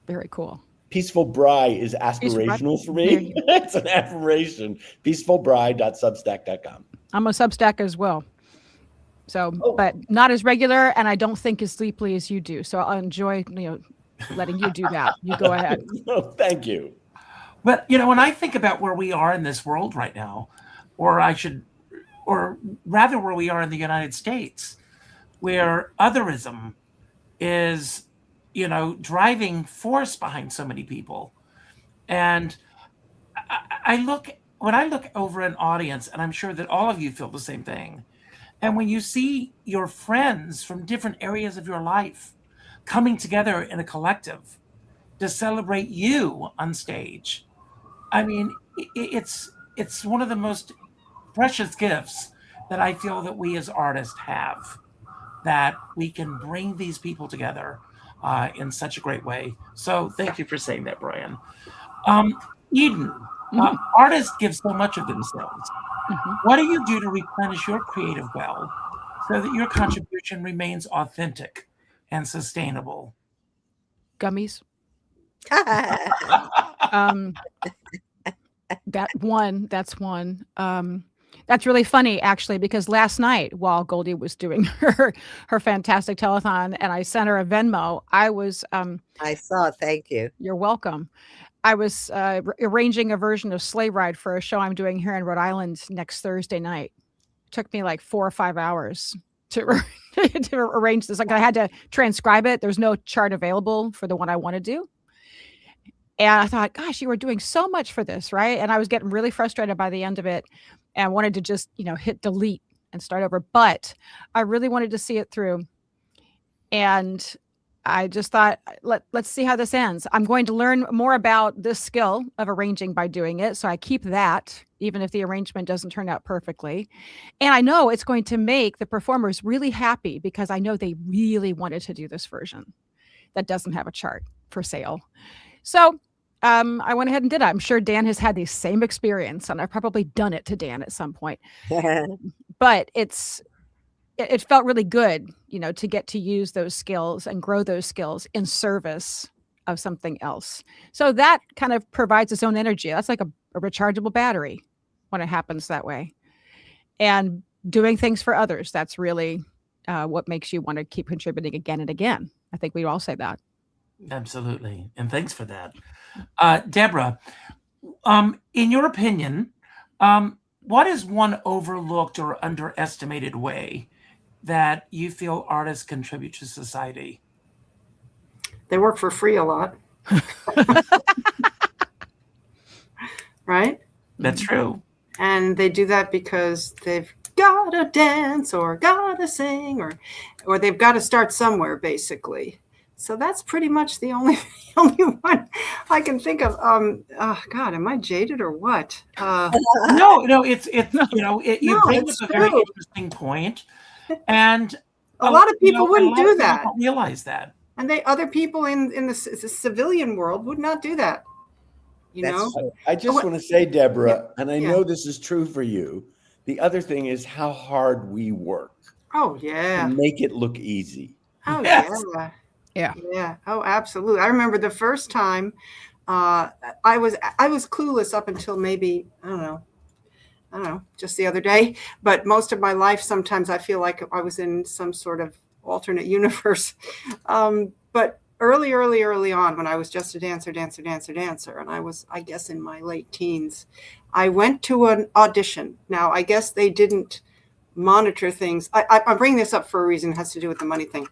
[SPEAKER 3] Very cool.
[SPEAKER 2] Peaceful Bri is aspirational for me. It's an affirmation. Peacefulbri.substack.com.
[SPEAKER 3] I'm a Substack as well. So, but not as regular, and I don't think as deeply as you do. So I'll enjoy, letting you do that. You go ahead.
[SPEAKER 2] Thank you.
[SPEAKER 1] But, when I think about where we are in this world right now, or rather where we are in the United States, where otherism is, driving force behind so many people. And when I look over an audience, and I'm sure that all of you feel the same thing, and when you see your friends from different areas of your life coming together in a collective to celebrate you on stage, I mean, it's one of the most precious gifts that I feel that we as artists have, that we can bring these people together in such a great way. So thank you for saying that, Brian. Eden, artists give so much of themselves. Mm-hmm. What do you do to replenish your creative well so that your contribution remains authentic and sustainable?
[SPEAKER 3] Gummies. That's one. That's really funny, actually, because last night while Goldie was doing her fantastic telethon and I sent her a Venmo, I was
[SPEAKER 5] I saw. Thank you.
[SPEAKER 3] You're welcome. I was arranging a version of Sleigh Ride for a show I'm doing here in Rhode Island next Thursday night. It took me like 4 or 5 hours to arrange this. Like, I had to transcribe it. There's no chart available for the one I want to do. And I thought, gosh, you were doing so much for this, right? And I was getting really frustrated by the end of it and wanted to just, hit delete and start over. But I really wanted to see it through. And I just thought, let's see how this ends. I'm going to learn more about this skill of arranging by doing it. So I keep that, even if the arrangement doesn't turn out perfectly. And I know it's going to make the performers really happy because I know they really wanted to do this version that doesn't have a chart for sale. So I went ahead and did it. I'm sure Dan has had the same experience, and I've probably done it to Dan at some point. But it felt really good, to get to use those skills and grow those skills in service of something else. So that kind of provides its own energy. That's like a rechargeable battery. when it happens that way. And doing things for others, that's really what makes you want to keep contributing again and again. I think we all say that.
[SPEAKER 1] Absolutely. And thanks for that. Deborah, in your opinion, what is one overlooked or underestimated way that you feel artists contribute to society?
[SPEAKER 4] They work for free a lot. Right?
[SPEAKER 1] That's true.
[SPEAKER 4] And they do that because they've got to dance or got to sing or they've got to start somewhere, basically. So that's pretty much the only one I can think of. Oh God, am I jaded or what?
[SPEAKER 1] No, it's you bring up a very
[SPEAKER 4] true.
[SPEAKER 1] interesting point, and
[SPEAKER 4] A lot of people wouldn't
[SPEAKER 1] a lot
[SPEAKER 4] do
[SPEAKER 1] of people
[SPEAKER 4] that.
[SPEAKER 1] don't realize that.
[SPEAKER 4] And other people in the civilian world would not do that. You
[SPEAKER 5] That's
[SPEAKER 4] know?
[SPEAKER 5] true.
[SPEAKER 2] I just want to say, Deborah, and I
[SPEAKER 4] Yeah.
[SPEAKER 2] know this is true for you. The other thing is how hard we work
[SPEAKER 4] Oh yeah.
[SPEAKER 2] to make it look easy.
[SPEAKER 4] Oh
[SPEAKER 1] Yes.
[SPEAKER 4] yeah.
[SPEAKER 3] Yeah.
[SPEAKER 4] Yeah. Oh, absolutely. I remember the first time I was clueless up until maybe, I don't know, just the other day. But most of my life, sometimes I feel like I was in some sort of alternate universe. But early on, when I was just a dancer, and I was, I guess, in my late teens, I went to an audition. Now, I guess they didn't monitor things. I bring this up for a reason. It has to do with the money thing.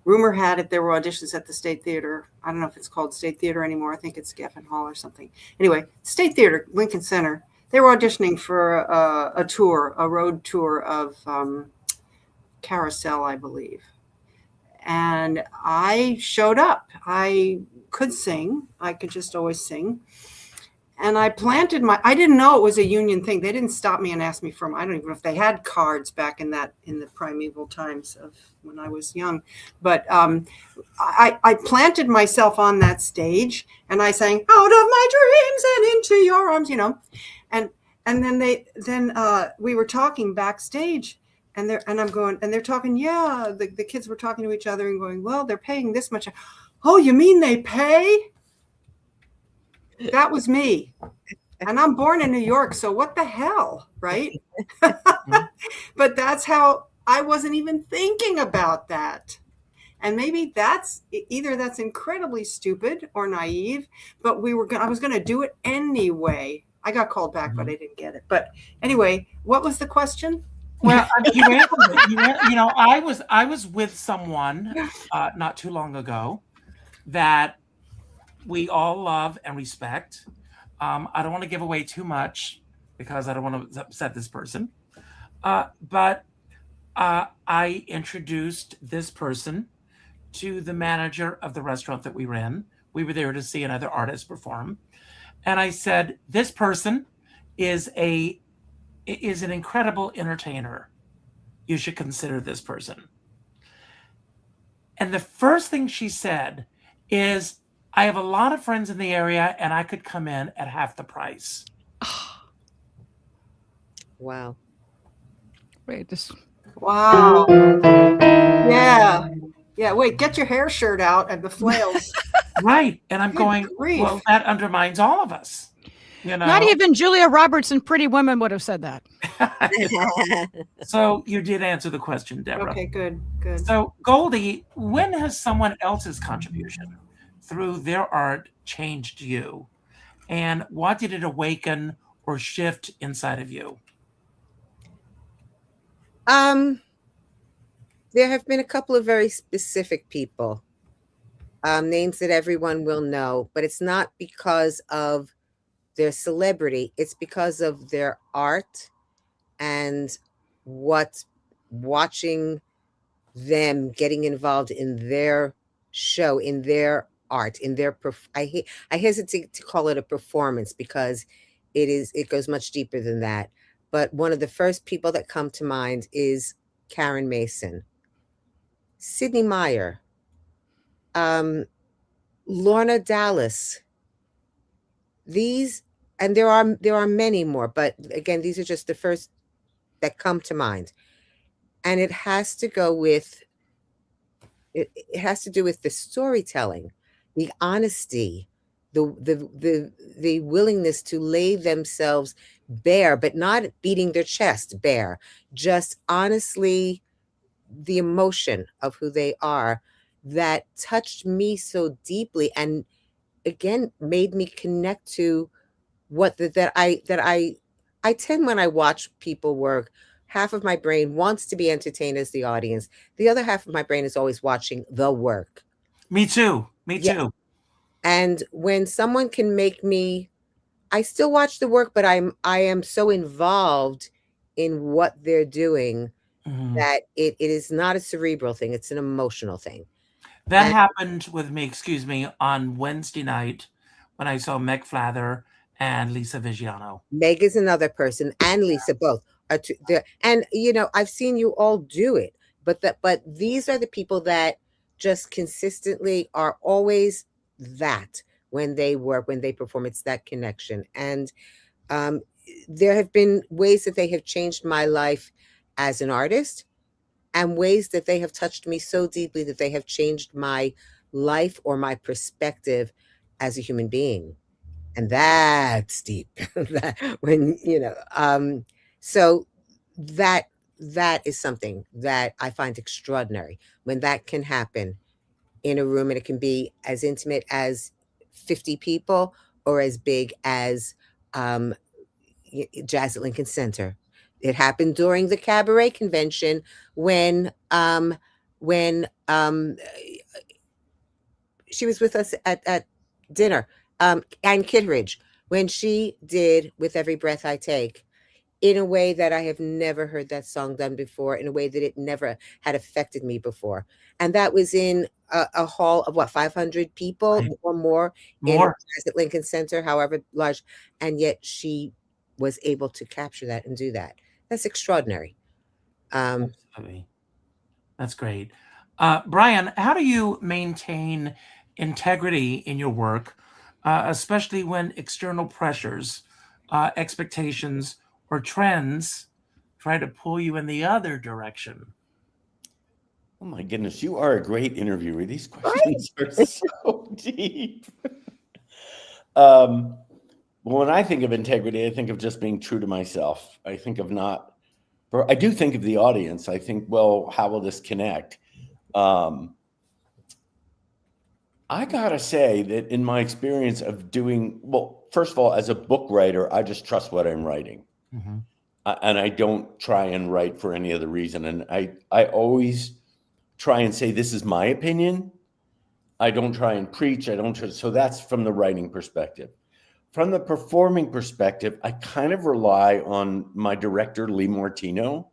[SPEAKER 4] Rumor had it there were auditions at the State Theater. I don't know if it's called State Theater anymore. I think it's Geffen Hall or something. Anyway, State Theater, Lincoln Center. They were auditioning for a road tour of Carousel, I believe. And I showed up. I could sing. I could just always sing. And I planted I didn't know it was a union thing. They didn't stop me and ask me for I don't even know if they had cards back in the primeval times of when I was young. But I planted myself on that stage and I sang "Out of My Dreams and Into Your Arms," and then we were talking backstage. And they're talking, yeah, the kids were talking to each other and going, well, they're paying this much. Oh, you mean they pay? That was me. And I'm born in New York, so what the hell, right? But that's how I wasn't even thinking about that. And maybe that's incredibly stupid or naive, but I was going to do it anyway. I got called back, but I didn't get it. But anyway, what was the question?
[SPEAKER 1] Well, you answered it. I was with someone not too long ago that we all love and respect. I don't want to give away too much because I don't want to upset this person. But I introduced this person to the manager of the restaurant that we ran. We were there to see another artist perform. And I said, this person is an incredible entertainer. You should consider this person. And the first thing she said is, I have a lot of friends in the area and I could come in at half the price.
[SPEAKER 5] Wow.
[SPEAKER 3] Wait, just
[SPEAKER 4] Wow. Yeah. Wait, get your hair shirt out and the flails.
[SPEAKER 1] Right. And I'm
[SPEAKER 4] Good
[SPEAKER 1] going,
[SPEAKER 4] grief.
[SPEAKER 1] well, that undermines all of us.
[SPEAKER 3] not even Julia Roberts in Pretty Women would have said that.
[SPEAKER 1] So you did answer the question, Deborah.
[SPEAKER 4] Okay, good.
[SPEAKER 1] So Goldie, when has someone else's contribution through their art changed you? And what did it awaken or shift inside of you?
[SPEAKER 5] There have been a couple of very specific people, names that everyone will know, but it's not because of their celebrity. It's because of their art and watching them getting involved in their show, in their art, in their I hesitate to call it a performance because it goes much deeper than that. But one of the first people that come to mind is Karen Mason, Sidney Meyer, Lorna Dallas. These, and there are many more, but again, these are just the first that come to mind. And it has to do with the storytelling, the honesty, the willingness to lay themselves bare, but not beating their chest bare, just honestly the emotion of who they are, that touched me so deeply, and again made me connect to what that I tend, when I watch people work, half of my brain wants to be entertained as the audience. The other half of my brain is always watching the work.
[SPEAKER 1] Me too. Me
[SPEAKER 5] Yeah.
[SPEAKER 1] too.
[SPEAKER 5] And when someone can make me, I still watch the work, but I am so involved in what they're doing
[SPEAKER 1] Mhm.
[SPEAKER 5] that it is not a cerebral thing, it's an emotional thing.
[SPEAKER 1] That
[SPEAKER 5] And
[SPEAKER 1] happened with me, excuse me, on Wednesday night when I saw Meg Flather and Lisa Vigiano.
[SPEAKER 5] Meg is another person, and Lisa both are and I've seen you all do it, but these are the people that just consistently are always that when they work, when they perform, it's that connection. And um, there have been ways that they have changed my life as an artist, and ways that they have touched me so deeply that they have changed my life or my perspective as a human being. And that's deep. when so that is something that I find extraordinary, when that can happen in a room, and it can be as intimate as 50 people or as big as um, Jazz at Lincoln Center. It happened during the Cabaret convention when she was with us at dinner, Ann Kittredge, when she did With Every Breath I Take, in a way that I have never heard that song done before, in a way that it never had affected me before. And that was in a hall of 500 people
[SPEAKER 1] Right.
[SPEAKER 5] or more,
[SPEAKER 1] More.
[SPEAKER 5] at Lincoln Center, however large. And yet she was able to capture that and do that. That's extraordinary.
[SPEAKER 1] Absolutely. That's great. Brian, how do you maintain integrity in your work, especially when external pressures, expectations, or trends try to pull you in the other direction?
[SPEAKER 2] Oh my goodness, you are a great interviewer. These questions are so deep. When I think of integrity, I think of just being true to myself. I think of not, I do think of the audience. I think, well, how will this connect? I gotta say that in my experience of doing, well, first of all, as a book writer, I just trust what I'm writing.
[SPEAKER 1] Mm-hmm.
[SPEAKER 2] And I don't try and write for any other reason. And I always try and say, this is my opinion. I don't try and preach. I don't try. So that's from the writing perspective. From the performing perspective, I kind of rely on my director, Lee Martino,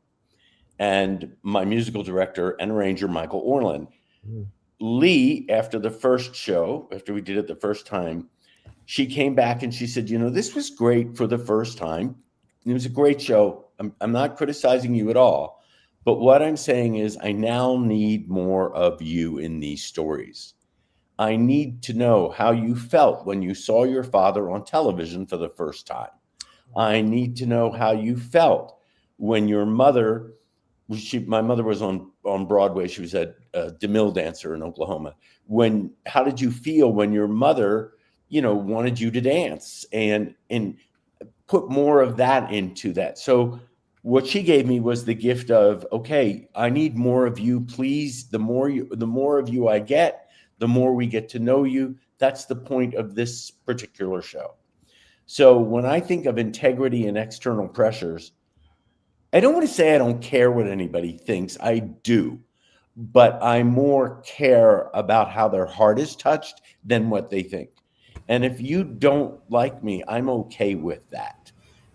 [SPEAKER 2] and my musical director and arranger, Michael Orland.
[SPEAKER 5] Mm.
[SPEAKER 2] Lee, after the first show, after we did it the first time, she came back and she said, this was great for the first time. It was a great show. I'm not criticizing you at all. But what I'm saying is I now need more of you in these stories. I need to know how you felt when you saw your father on television for the first time. I need to know how you felt when your mother, my mother was on Broadway. She was a DeMille dancer in Oklahoma. How did you feel when your mother, wanted you to dance, and put more of that into that. So what she gave me was the gift of, okay, I need more of you, please. The more of you I get, the more we get to know you. That's the point of this particular show. So when I think of integrity and external pressures, I don't want to say I don't care what anybody thinks. I do, but I more care about how their heart is touched than what they think. And if you don't like me, I'm okay with that,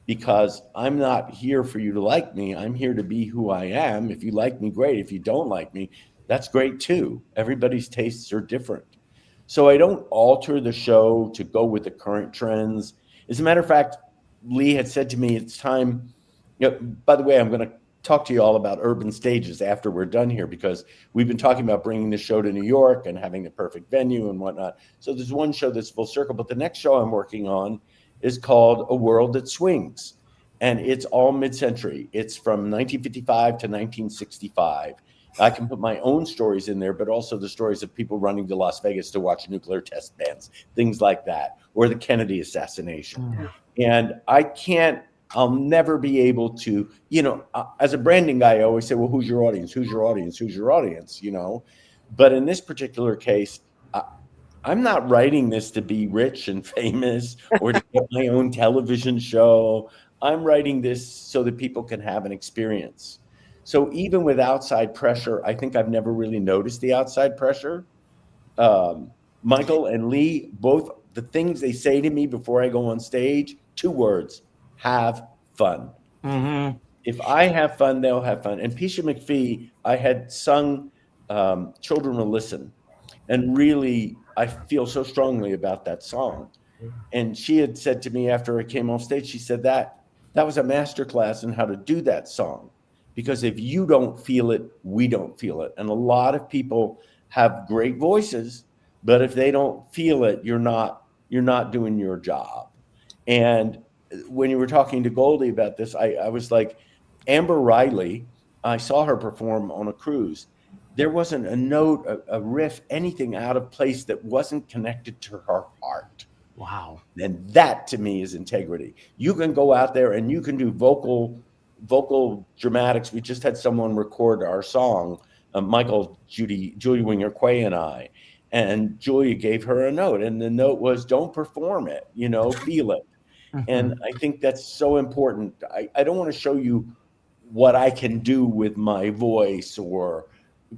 [SPEAKER 2] because I'm not here for you to like me. I'm here to be who I am. If you like me, great. If you don't like me, that's great too. Everybody's tastes are different. So I don't alter the show to go with the current trends. As a matter of fact, Lee had said to me, it's time. By the way, I'm going to talk to you all about urban stages after we're done here, because we've been talking about bringing the show to New York and having the perfect venue and whatnot. So there's one show that's full circle, but the next show I'm working on is called A World That Swings, and it's all mid-century. It's from 1955 to 1965. I can put my own stories in there, but also the stories of people running to Las Vegas to watch nuclear test bands, things like that, or the Kennedy assassination. And I'll never be able to, as a branding guy, I always say, well, who's your audience? Who's your audience? Who's your audience? But in this particular case, I'm not writing this to be rich and famous or to get my own television show. I'm writing this so that people can have an experience. So even with outside pressure, I think I've never really noticed the outside pressure. Michael and Lee, both the things they say to me before I go on stage, 2 words: have fun.
[SPEAKER 1] Mm-hmm.
[SPEAKER 2] If I have fun, they'll have fun. And Pisha McPhee, I had sung Children Will Listen. And really, I feel so strongly about that song. And she had said to me after I came off stage, she said that was a masterclass in how to do that song. Because if you don't feel it, we don't feel it. And a lot of people have great voices, but if they don't feel it, you're not doing your job. And when you were talking to Goldie about this, I was like, Amber Riley, I saw her perform on a cruise. There wasn't a note, a riff, anything out of place that wasn't connected to her heart.
[SPEAKER 1] Wow. And
[SPEAKER 2] that to me is integrity. You can go out there and you can do vocal dramatics. We just had someone record our song, Julie Winger-Quay and I, and Julia gave her a note, and the note was, don't perform it, feel it. Mm-hmm. And I think that's so important. I don't want to show you what I can do with my voice, or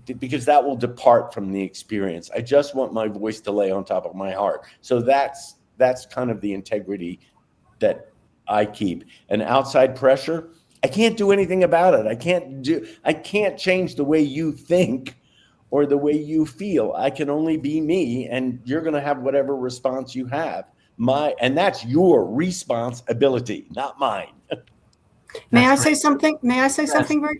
[SPEAKER 2] because that will depart from the experience. I just want my voice to lay on top of my heart. So that's kind of the integrity that I keep. And outside pressure, I can't do anything about it. I can't change the way you think or the way you feel. I can only be me, and you're going to have whatever response you have. And that's your responsibility, not mine.
[SPEAKER 4] May I say something? Very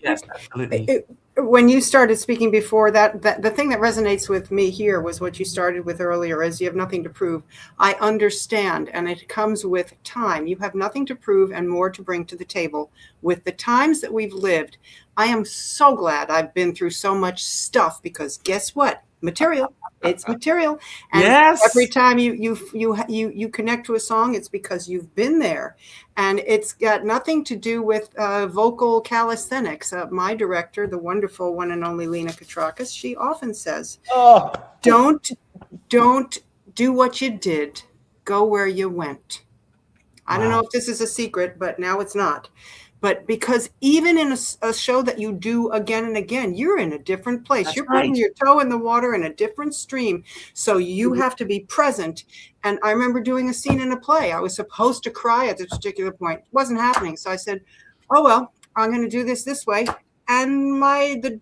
[SPEAKER 4] quick?
[SPEAKER 1] Yes, absolutely.
[SPEAKER 4] When you started speaking before that, the thing that resonates with me here was what you started with earlier, is you have nothing to prove. I understand, and it comes with time. You have nothing to prove and more to bring to the table. With the times that we've lived, I am so glad I've been through so much stuff, because guess what? Material. It's material. And
[SPEAKER 1] yes.
[SPEAKER 4] Every time you connect to a song, it's because you've been there. And it's got nothing to do with vocal calisthenics. My director, the wonderful one and only Lena Katrakis, she often says, don't do what you did, go where you went. I don't know if this is a secret, but now it's not. But because even in a show that you do again and again, you're in a different place.
[SPEAKER 1] That's
[SPEAKER 4] you're
[SPEAKER 1] right.
[SPEAKER 4] putting your toe in the water in a different stream. So you have to be present. And I remember doing a scene in a play. I was supposed to cry at this particular point. It wasn't happening. So I said, oh, well, I'm going to do this way. And the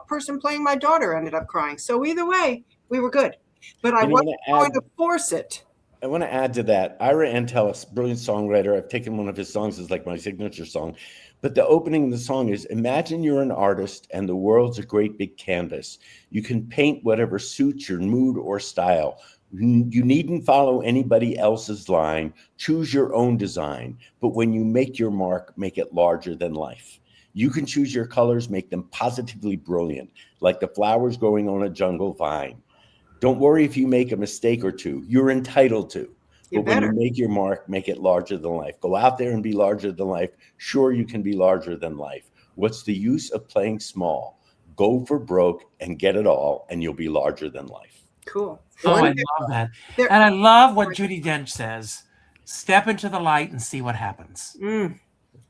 [SPEAKER 4] person playing my daughter ended up crying. So either way, we were good. But I wasn't going to force it.
[SPEAKER 2] I want to add to that. Ira Antelis, brilliant songwriter. I've taken one of his songs as like my signature song. But the opening of the song is, imagine you're an artist and the world's a great big canvas. You can paint whatever suits your mood or style. You needn't follow anybody else's line. Choose your own design. But when you make your mark, make it larger than life. You can choose your colors, make them positively brilliant, like the flowers growing on a jungle vine. Don't worry if you make a mistake or two. You're entitled to. But when you make your mark, make it larger than life. Go out there and be larger than life. Sure, you can be larger than life. What's the use of playing small? Go for broke and get it all, and you'll be larger than life.
[SPEAKER 4] Cool.
[SPEAKER 1] Oh, I love that. And I love what Judi Dench says. Step into the light and see what happens.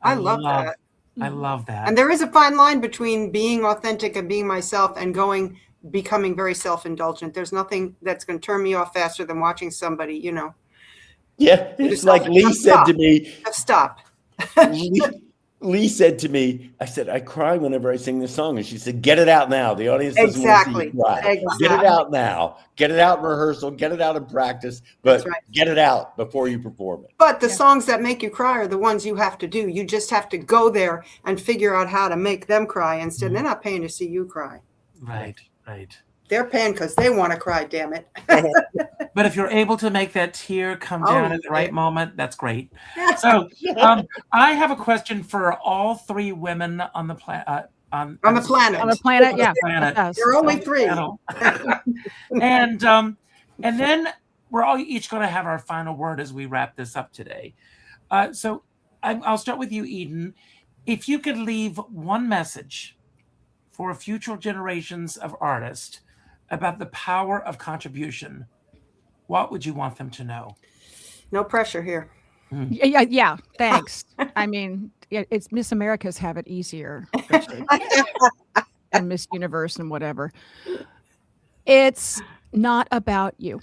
[SPEAKER 4] I love that.
[SPEAKER 1] I love that.
[SPEAKER 4] And there is a fine line between being authentic and being myself and becoming very self-indulgent. There's nothing that's going to turn me off faster than watching somebody,
[SPEAKER 2] Yeah, it's like Lee said to me.
[SPEAKER 4] Stop.
[SPEAKER 2] Lee said to me, I said, I cry whenever I sing this song. And she said, get it out now. The audience doesn't want to see you cry.
[SPEAKER 4] Exactly.
[SPEAKER 2] Get it out now. Get it out in rehearsal. Get it out in practice. But get it out before you perform it.
[SPEAKER 4] But the songs that make you cry are the ones you have to do. You just have to go there and figure out how to make them cry instead. They're not paying to see you cry.
[SPEAKER 1] Right.
[SPEAKER 4] They're paying because they want to cry, damn it.
[SPEAKER 1] But if you're able to make that tear come down at the right moment, that's great. So I have a question for all three women on the
[SPEAKER 4] On the planet.
[SPEAKER 3] On the planet, yeah.
[SPEAKER 1] Planet.
[SPEAKER 3] That's us.
[SPEAKER 4] There are only three.
[SPEAKER 1] and then we're all each going to have our final word as we wrap this up today. So I'll start with you, Eden. If you could leave one message for future generations of artists about the power of contribution, what would you want them to know?
[SPEAKER 4] No pressure here.
[SPEAKER 3] Yeah. Thanks. I mean, it's Miss America's have it easier, Richard, and Miss Universe and whatever. It's not about you.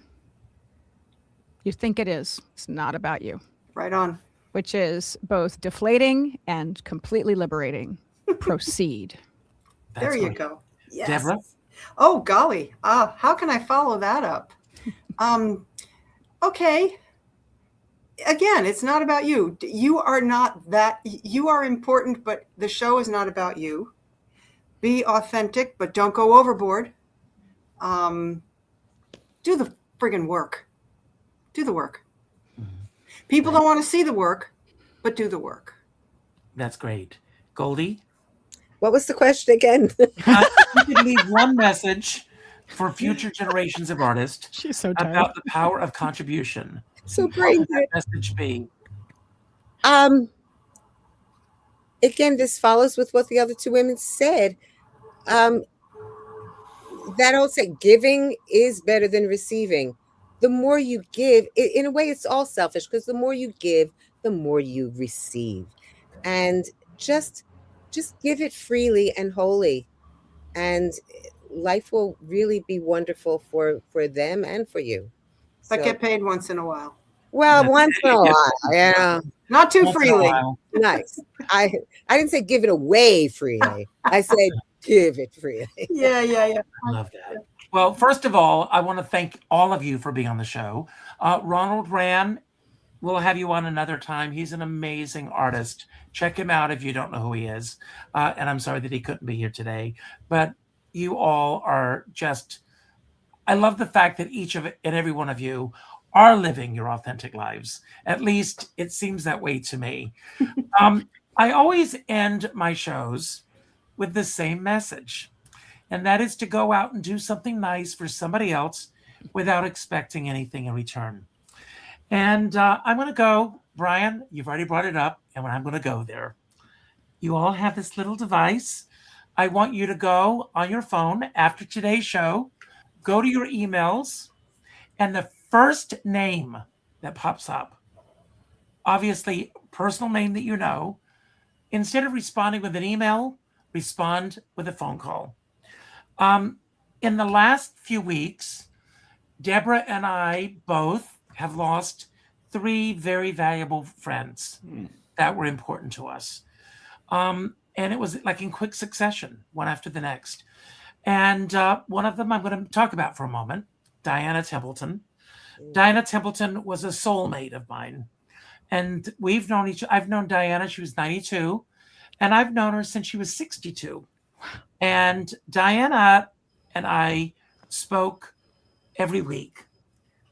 [SPEAKER 3] You think it is. It's not about you.
[SPEAKER 4] Right on.
[SPEAKER 3] Which is both deflating and completely liberating. Proceed.
[SPEAKER 4] There you go. Yes.
[SPEAKER 1] Deborah?
[SPEAKER 4] Oh, golly. How can I follow that up? Okay. Again, it's not about you. You are not that. You are important, but the show is not about you. Be authentic, but don't go overboard. Do the friggin' work. Do the work. People don't want to see the work, but do the work.
[SPEAKER 1] That's great. Goldie?
[SPEAKER 5] What was the question again?
[SPEAKER 1] You could leave one message for future generations of artists
[SPEAKER 3] She's so tired.
[SPEAKER 1] about the power of contribution.
[SPEAKER 5] So
[SPEAKER 1] What
[SPEAKER 5] great.
[SPEAKER 1] would that message be?
[SPEAKER 5] Again, this follows with what the other two women said. That old saying, giving is better than receiving. The more you give, in a way, it's all selfish, because the more you give, the more you receive. And just give it freely and wholly, and life will really be wonderful for them and for you.
[SPEAKER 4] But
[SPEAKER 5] So-
[SPEAKER 4] get paid once in a while.
[SPEAKER 5] well,
[SPEAKER 1] Yeah.
[SPEAKER 5] once in a while, yeah.
[SPEAKER 4] Not too
[SPEAKER 1] Once in a
[SPEAKER 4] freely.
[SPEAKER 1] while.
[SPEAKER 5] Nice. I didn't say give it away freely. I said give it freely.
[SPEAKER 4] Yeah.
[SPEAKER 1] I love that. Well, first of all, I want to thank all of you for being on the show. Ronald Rand, we'll have you on another time. He's an amazing artist. Check him out if you don't know who he is. And I'm sorry that he couldn't be here today. But you all are just, I love the fact that each of and every one of you are living your authentic lives. At least it seems that way to me. I always end my shows with the same message. And that is to go out and do something nice for somebody else without expecting anything in return. And I'm going to go, Brian, you've already brought it up, and I'm going to go there. You all have this little device. I want you to go on your phone after today's show, go to your emails, and the first name that pops up, obviously personal name that you know, instead of responding with an email, respond with a phone call. In the last few weeks, Deborah and I both have lost 3 very valuable friends that were important to us. And it was like in quick succession, one after the next. And one of them I'm going to talk about for a moment, Diana Templeton. Diana Templeton was a soulmate of mine. And I've known Diana, she was 92, and I've known her since she was 62. And Diana and I spoke every week,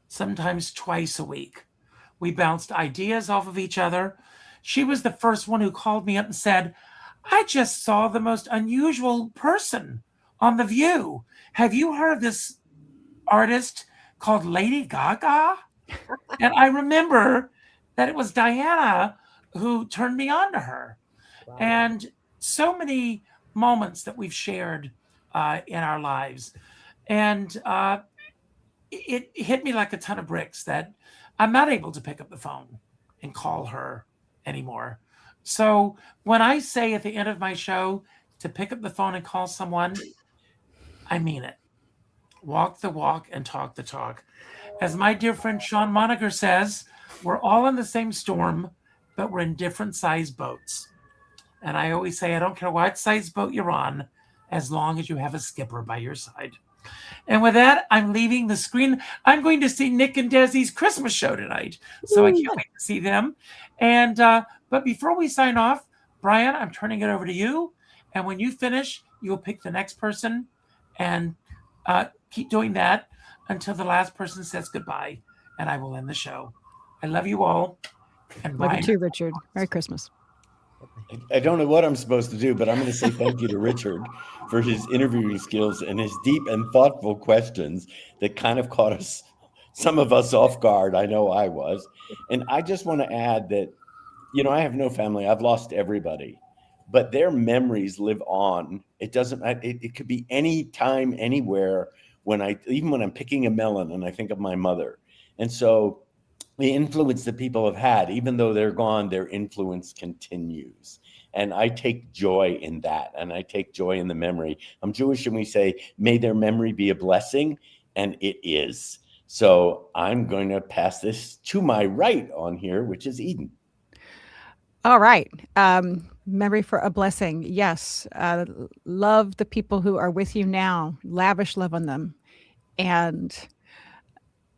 [SPEAKER 1] sometimes twice a week. We bounced ideas off of each other. She was the first one who called me up and said, I just saw the most unusual person on The View. Have you heard of this artist called Lady Gaga? And I remember that it was Diana who turned me on to her.
[SPEAKER 5] Wow.
[SPEAKER 1] And so many moments that we've shared in our lives. And it hit me like a ton of bricks that I'm not able to pick up the phone and call her anymore. So when I say at the end of my show to pick up the phone and call someone, I mean it. Walk the walk and talk the talk. As my dear friend Sean Moniker says, we're all in the same storm, but we're in different size boats. And I always say, I don't care what size boat you're on, as long as you have a skipper by your side. And with that, I'm leaving the screen. I'm going to see Nick and Desi's Christmas show tonight. So I can't wait to see them. And but before we sign off, Brian, I'm turning it over to you. And when you finish, you'll pick the next person and keep doing that until the last person says goodbye. And I will end the show. I love you all. And
[SPEAKER 3] Love
[SPEAKER 1] Brian,
[SPEAKER 3] you too, Richard. Merry Christmas.
[SPEAKER 2] I don't know what I'm supposed to do, but I'm going to say thank you to Richard for his interviewing skills and his deep and thoughtful questions that kind of caught us, some of us, off guard. I know I was. And I just want to add that, I have no family. I've lost everybody, but their memories live on. It doesn't, it could be any time, anywhere, even when I'm picking a melon and I think of my mother. And so the influence that people have had, even though they're gone, their influence continues. And I take joy in that. And I take joy in the memory. I'm Jewish, and we say, may their memory be a blessing. And it is. So I'm going to pass this to my right on here, which is Eden.
[SPEAKER 3] All right. Memory for a blessing. Yes. Love the people who are with you now. Lavish love on them. And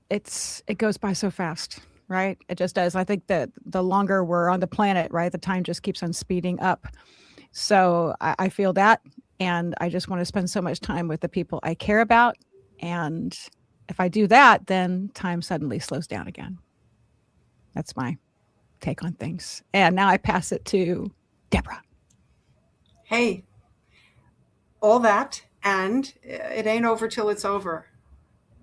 [SPEAKER 3] it goes by so fast, right? It just does. I think that the longer we're on the planet, right, the time just keeps on speeding up. So I feel that. And I just want to spend so much time with the people I care about. And if I do that, then time suddenly slows down again. That's my take on things. And now I pass it to Deborah.
[SPEAKER 4] Hey, all that, and it ain't over till it's over.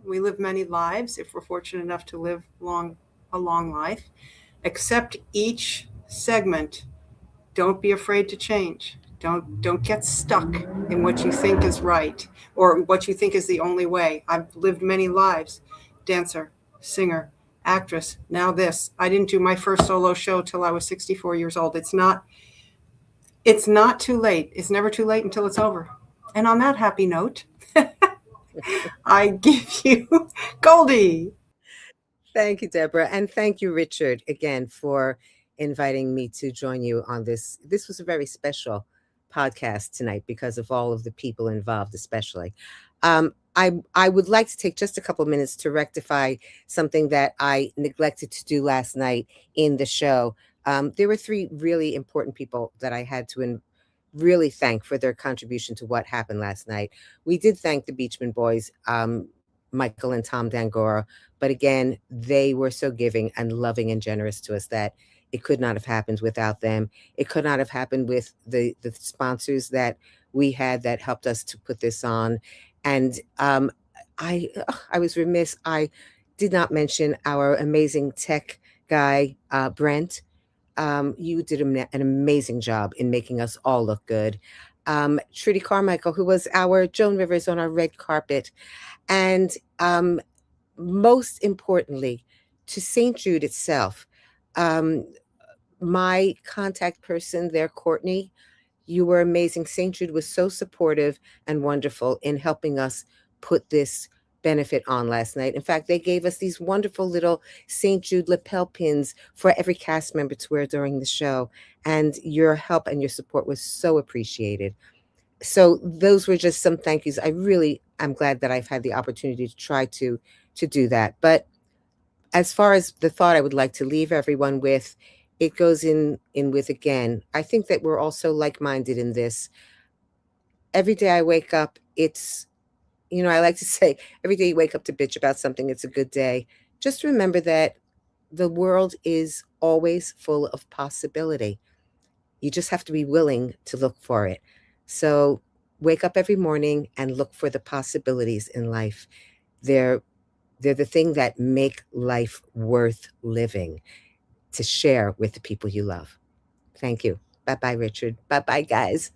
[SPEAKER 4] We live many lives if we're fortunate enough to live a long life. Accept each segment. Don't be afraid to change. Don't get stuck in what you think is right or what you think is the only way. I've lived many lives. Dancer, singer, actress, now this. I didn't do my first solo show till I was 64 years old. It's not too late. It's never too late until it's over. And on that happy note, I give you Goldie.
[SPEAKER 5] Thank you, Deborah. And thank you, Richard, again, for inviting me to join you on this. This was a very special podcast tonight because of all of the people involved, especially. I would like to take just a couple of minutes to rectify something that I neglected to do last night in the show. There were 3 really important people that I had to really thank for their contribution to what happened last night. We did thank the Beachman Boys, Michael and Tom Dangora, but again, they were so giving and loving and generous to us that it could not have happened without them. It could not have happened with the sponsors that we had that helped us to put this on. And I was remiss. I did not mention our amazing tech guy, Brent. You did an amazing job in making us all look good. Trudy Carmichael, who was our Joan Rivers on our red carpet. And most importantly, to St. Jude itself, my contact person there, Courtney, you were amazing. St. Jude was so supportive and wonderful in helping us put this benefit on last night. In fact, they gave us these wonderful little St. Jude lapel pins for every cast member to wear during the show. And your help and your support was so appreciated. So those were just some thank yous. I'm glad that I've had the opportunity to try to do that. But as far as the thought I would like to leave everyone with, it goes in with, again, I think that we're also like-minded in this. Every day I wake up, it's, I like to say, every day you wake up to bitch about something, it's a good day. Just remember that the world is always full of possibility. You just have to be willing to look for it. So wake up every morning and look for the possibilities in life. They're the thing that make life worth living, to share with the people you love. Thank you. Bye-bye, Richard. Bye-bye, guys.